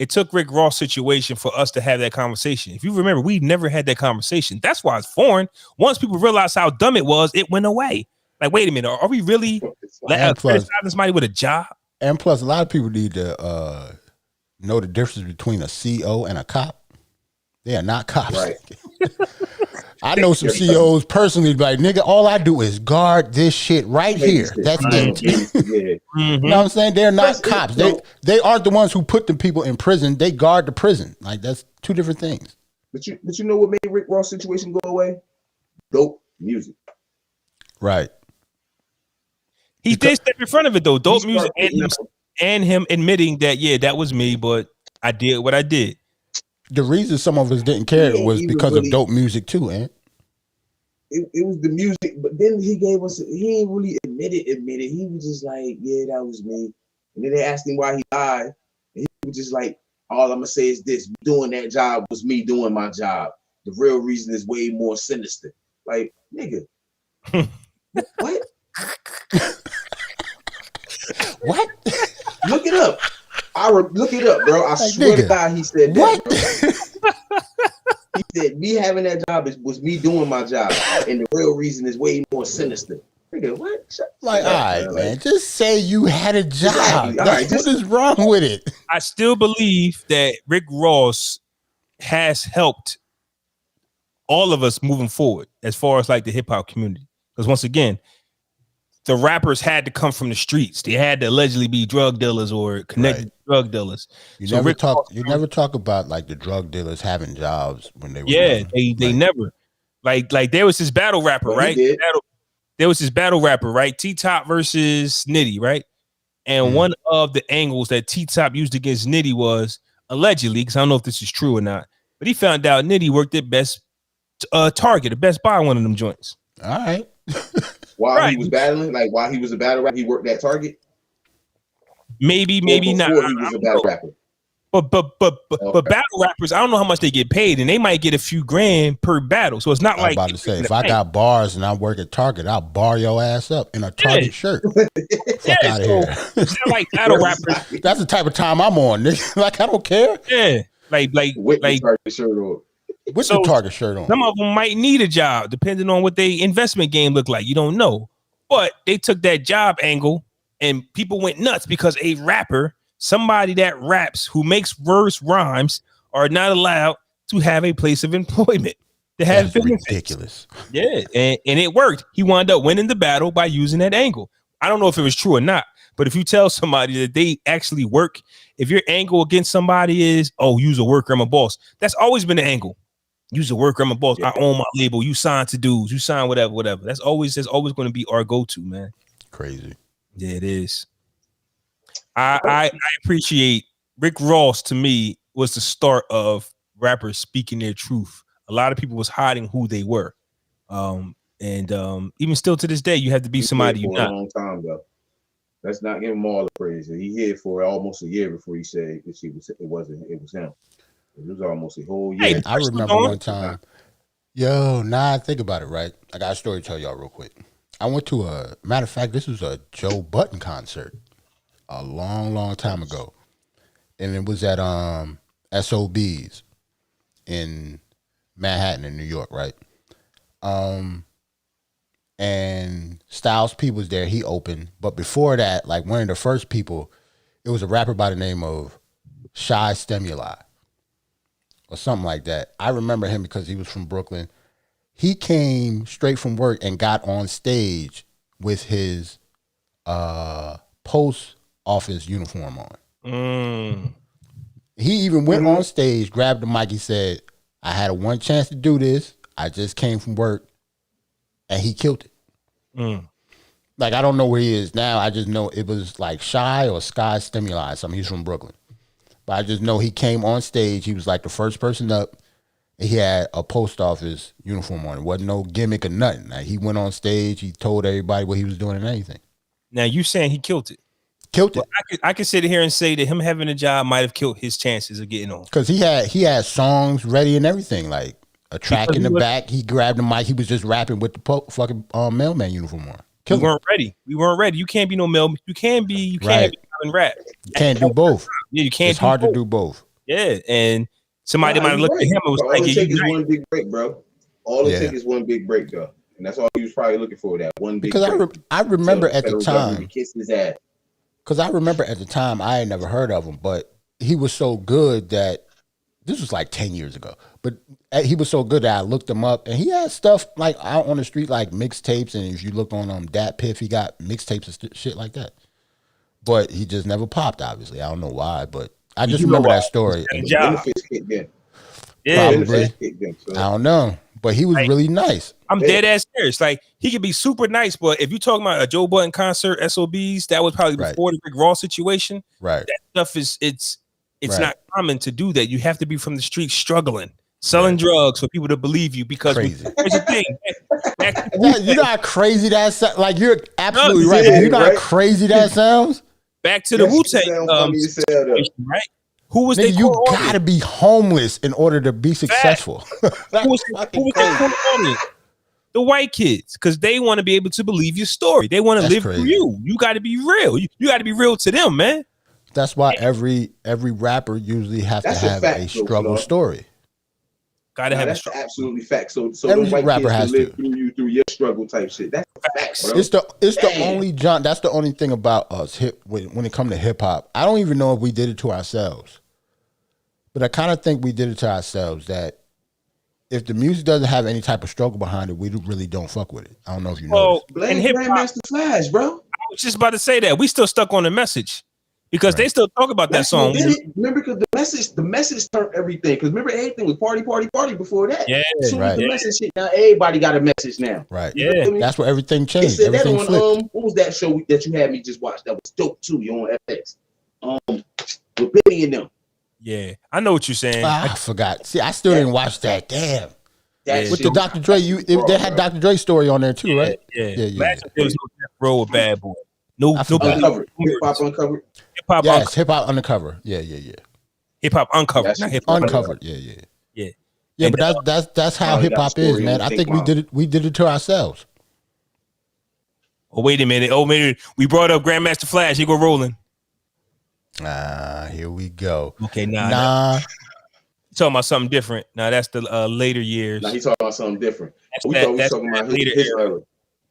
Speaker 1: It took Rick Ross' situation for us to have that conversation. If you remember, we never had that conversation. That's why it's foreign. Once people realized how dumb it was, it went away. Like, wait a minute, are we really criticizing somebody with a job?
Speaker 2: And plus, a lot of people need to know the difference between a CO and a cop. They are not cops.
Speaker 3: Right.
Speaker 2: I know some COs personally, like, nigga, all I do is guard this shit right here. That's it. You know what I'm saying? They're not cops. They aren't the ones who put the people in prison. They guard the prison. Like, that's two different things.
Speaker 3: But you know what made Rick Ross' situation go away? Dope music.
Speaker 2: Right.
Speaker 1: He did step in front of it, though. Dope music and him admitting that, that was me, but I did what I did.
Speaker 2: The reason some of us didn't care was because of dope music too, man.
Speaker 3: It was the music, but then he didn't really admit it. He was just like, yeah, that was me. And then they asked him why he lied. And he was just like, all I'm gonna say is this: doing that job was me doing my job. The real reason is way more sinister. Like, nigga, what?
Speaker 2: What?
Speaker 3: Look it up. Look it up, bro. I swear to God, he said that. He said me having that job was me doing my job, and the real reason is way more sinister. Nigga, what?
Speaker 2: Like, all right, man. Just say you had a job.
Speaker 3: Exactly.
Speaker 2: What is wrong with it?
Speaker 1: I still believe that Rick Ross has helped all of us moving forward as far as like the hip hop community. Because once again, the rappers had to come from the streets. They had to allegedly be drug dealers or connected to drug dealers.
Speaker 2: You never talk about like the drug dealers having jobs when they were
Speaker 1: they never like there was this battle rapper, right? There was this battle rapper, right? T-Top versus Nitty, right? And one of the angles that T-Top used against Nitty was allegedly, because I don't know if this is true or not, but he found out Nitty worked at Best Target, at Best Buy, one of them joints.
Speaker 2: All right.
Speaker 3: While he was battling, like while he was a battle rapper, he worked at Target.
Speaker 1: Maybe not.
Speaker 3: He was a battle rapper.
Speaker 1: But battle rappers, I don't know how much they get paid, and they might get a few grand per battle. So it's not like
Speaker 2: I'm about to say, if I got bars and I work at Target, I'll bar your ass up in a Target shirt. Fuck out of here.
Speaker 1: It's not like battle rappers.
Speaker 2: That's the type of time I'm on, nigga. Like, I don't care.
Speaker 1: Yeah, like
Speaker 3: Target shirt on.
Speaker 2: What's the Target shirt on?
Speaker 1: Some of them might need a job, depending on what their investment game look like. You don't know, but they took that job angle, and people went nuts because a rapper, somebody that raps who makes verse rhymes, are not allowed to have a place of employment. To have
Speaker 2: ridiculous.
Speaker 1: Yeah, and it worked. He wound up winning the battle by using that angle. I don't know if it was true or not, but if you tell somebody that they actually work, if your angle against somebody is, oh, you's a worker, I'm a boss, that's always been the angle. You's a worker, I'm a boss. I own my label. You sign to dudes. You sign whatever. That's always going to be our go-to, man.
Speaker 2: Crazy.
Speaker 1: Yeah, it is. I appreciate Rick Ross. To me, was the start of rappers speaking their truth. A lot of people was hiding who they were, and even still to this day, you have to be somebody you're not.
Speaker 3: A long time ago. Let's not give him all the praise. He here for almost a year before he said it was him. It was almost a whole year.
Speaker 2: Hey, I remember one time. I think about it, right? I got a story to tell y'all real quick. I went to matter of fact, this was a Joe Budden concert a long time ago. And it was at SOB's in Manhattan in New York, right? And Styles P was there. He opened. But before that, like one of the first people, it was a rapper by the name of Shy Stimuli or something like that. I remember him because he was from Brooklyn. He came straight from work and got on stage with his post office uniform on. He even went on stage, grabbed the mic. He said, I had one chance to do this. I just came from work. And he killed it. Like, I don't know where he is now. I just know it was like Shy or Sky Stimuli, something. He's from Brooklyn. But I just know he came on stage. He was like the first person up. And he had a post office uniform on. It wasn't no gimmick or nothing. Like, he went on stage. He told everybody what he was doing and anything.
Speaker 1: Now, you saying he killed it?
Speaker 2: Killed it.
Speaker 1: I could sit here and say that him having a job might have killed his chances of getting on.
Speaker 2: Because he had songs ready and everything. Like, a track in the back. He grabbed the mic. He was just rapping with the fucking mailman uniform on.
Speaker 1: We weren't ready. You can't be no mailman. You can't be rap.
Speaker 2: You can't do both.
Speaker 1: Yeah, you can't.
Speaker 2: It's hard to do both.
Speaker 1: Yeah, and somebody might have looked at him and was
Speaker 3: all it takes is one big break, bro. All it takes is one big break, though, and that's all he was probably looking for. That one big. Because
Speaker 2: I remember at the time.
Speaker 3: Kiss his ass.
Speaker 2: Because I remember at the time I had never heard of him, but he was so good that this was like 10 years ago. But he was so good that I looked him up, and he had stuff like out on the street, like mixtapes. And if you look on Dat Piff, he got mixtapes and shit like that. But he just never popped. Obviously, I don't know why, but I just remember that story. Probably, I don't know, but he was really nice.
Speaker 1: I'm dead ass serious. Like, he could be super nice, but if you're talking about a Joe Budden concert, SOBs, that was probably before the Rick Ross situation.
Speaker 2: Right,
Speaker 1: that stuff it's not common to do that. You have to be from the street struggling, selling drugs for people to believe you. Because here's the thing,
Speaker 2: you know how crazy that sounds. Like, you're absolutely right. You know how crazy that sounds.
Speaker 1: Back to the Wu-Tang, right? Who was
Speaker 2: you gotta be homeless in order to be successful.
Speaker 1: Who was the white kids, because they want to be able to believe your story. They want to live through you. You got to be real. You got to be real to them, man.
Speaker 2: That's why every rapper usually has to have a struggle story.
Speaker 1: Gotta have
Speaker 3: that's absolutely fact. So
Speaker 2: every
Speaker 3: those white
Speaker 2: rapper
Speaker 3: kids
Speaker 2: has
Speaker 3: can live through you through your struggle type shit. That's facts, bro.
Speaker 2: It's the only John. That's the only thing about us when it comes to hip hop. I don't even know if we did it to ourselves, but I kind of think we did it to ourselves. That if the music doesn't have any type of struggle behind it, we really don't fuck with it. I don't know if you know.
Speaker 3: Blame Grandmaster Flash, bro.
Speaker 1: I was just about to say that we still stuck on the message. Because they still talk about that song.
Speaker 3: Remember, because the message turned everything. Because remember, everything was party before that.
Speaker 1: Yeah,
Speaker 3: as soon as the message shit, now everybody got a message now.
Speaker 2: Right. Yeah, that's where everything changed.
Speaker 3: They said
Speaker 2: everything
Speaker 3: that on what was that show that you had me just watch? That was dope too. You on FX? With Benny and them.
Speaker 1: Yeah, I know what you're saying.
Speaker 2: I forgot. See, I still didn't watch that. Damn. With the Dr. Dre, they had Dr. Dre story on there too, right?
Speaker 1: Yeah. There was no Death Row or Bad Boy. Nobody.
Speaker 3: Hip Hop Uncovered.
Speaker 2: Hip Hop Undercover. Yeah.
Speaker 1: Hip Hop Uncovered. Not Hip Hop
Speaker 2: Uncovered. Yeah. But that's how hip hop is, man. I think we did it to ourselves.
Speaker 1: Oh, wait a minute. We brought up Grandmaster Flash. Here go rolling.
Speaker 2: Here we go.
Speaker 1: Okay, nah. Talking about something different. Now that's the later years.
Speaker 3: Now he's talking about something different. We talking about his era.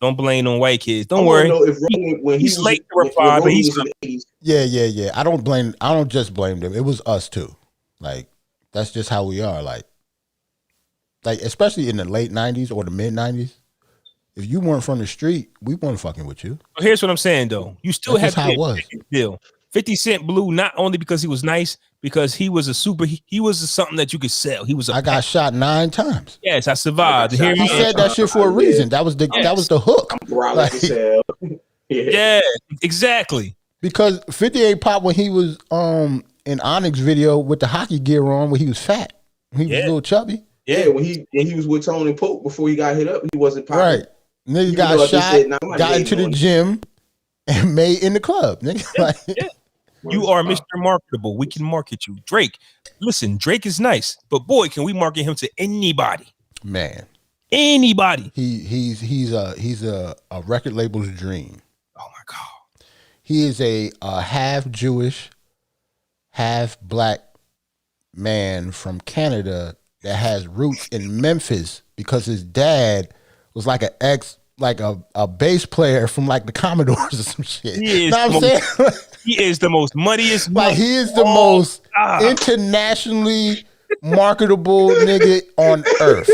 Speaker 1: Don't blame on white kids. Don't worry.
Speaker 3: When
Speaker 1: he's late to reply, but he's
Speaker 2: yeah. I don't just blame them. It was us too. Like, that's just how we are. Like especially in the late 90s or the mid 90s. If you weren't from the street, we weren't fucking with you.
Speaker 1: Here's what I'm saying though. You still have to
Speaker 2: deal.
Speaker 1: 50 Cent blew not only because he was nice, because he was a super. He was something that you could sell. He was.
Speaker 2: I got shot 9 times.
Speaker 1: Yes, I survived.
Speaker 2: He said that shit for a reason. That was the hook.
Speaker 3: Like,
Speaker 1: yeah, exactly.
Speaker 2: Because 58 Pop when he was in Onyx video with the hockey gear on, when he was fat, he was a little chubby.
Speaker 3: Yeah, when he was with Tony Pope before he got hit up, he wasn't popping.
Speaker 2: Right. Nigga got shot, got into the gym, and made in the club. Nigga.
Speaker 1: You are Mr. Marketable. We can market you. Drake. Listen, Drake is nice, but boy, can we market him to anybody.
Speaker 2: Man.
Speaker 1: Anybody.
Speaker 2: He's a record label's dream.
Speaker 1: Oh my God.
Speaker 2: He is a half Jewish, half black man from Canada that has roots in Memphis because his dad was like a bass player from like the Commodores or some shit.
Speaker 1: He is the most muddiest.
Speaker 2: Like he is the most internationally marketable nigga on earth.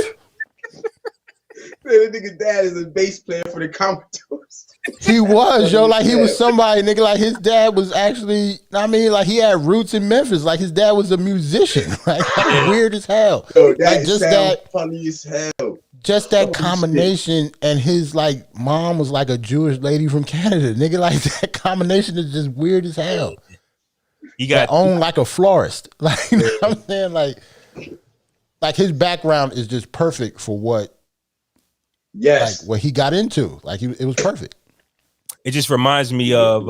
Speaker 3: That nigga dad is a bass player for the Commodores.
Speaker 2: He was, yo, like he was somebody, nigga. Like his dad was actually, I mean, like he had roots in Memphis. Like his dad was a musician. Like weird as hell.
Speaker 3: Yo, like just that funny as hell.
Speaker 2: Just that combination, and his like mom was like a Jewish lady from Canada, nigga. Like that combination is just weird as hell.
Speaker 1: He got
Speaker 2: owned like a florist. Like you know what I'm saying, like his background is just perfect for what.
Speaker 3: Yes,
Speaker 2: like what he got into. Like it was perfect.
Speaker 1: It just reminds me of.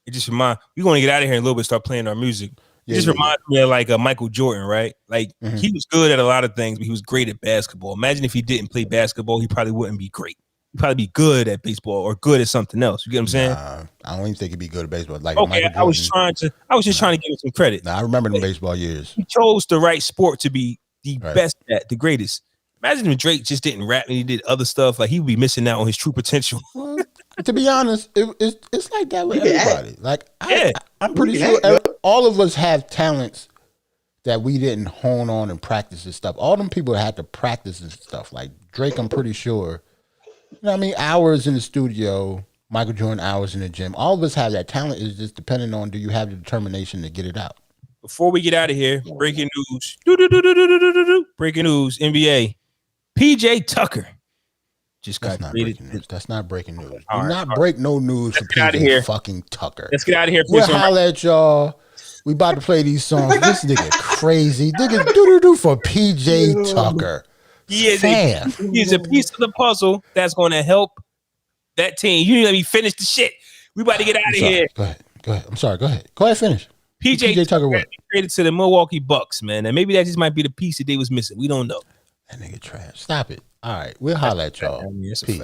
Speaker 1: It just reminds. We're going to get out of here in a little bit. Start playing our music. It just reminds me of like Michael Jordan, right? Like he was good at a lot of things, but he was great at basketball. Imagine if he didn't play basketball, he probably wouldn't be great. He'd probably be good at baseball or good at something else. You get what I'm saying?
Speaker 2: I don't even think he'd be good at baseball. Like
Speaker 1: okay, I was just trying to give him some credit.
Speaker 2: I remember the baseball years.
Speaker 1: He chose the right sport to be the best at, the greatest. Imagine if Drake just didn't rap and he did other stuff. Like he would be missing out on his true potential.
Speaker 2: Well, to be honest, it's like that with everybody. Like I'm pretty sure all of us have talents that we didn't hone on and practice this stuff. All them people had to practice this stuff. Like Drake, I'm pretty sure. You know what I mean? Hours in the studio, Michael Jordan hours in the gym. All of us have that talent. Is just depending on, do you have the determination to get it out?
Speaker 1: Before we get out of here, breaking news. Breaking news, NBA. PJ Tucker just got
Speaker 2: breaking news. That's not breaking news. Do not break no news for PJ fucking Tucker.
Speaker 1: Let's get out of here.
Speaker 2: We'll holler at y'all. We about to play these songs. This nigga crazy. Nigga do for PJ Tucker.
Speaker 1: He is a piece of the puzzle that's going to help that team. You need to let me finish the shit. We about to get out of here.
Speaker 2: Go ahead. I'm sorry. Go ahead. Finish.
Speaker 1: PJ Tucker what? Traded to the Milwaukee Bucks, man. And maybe that just might be the piece that they was missing. We don't know.
Speaker 2: That nigga trash. Stop it. All right. We'll holler at y'all.
Speaker 1: I mean,
Speaker 2: peace.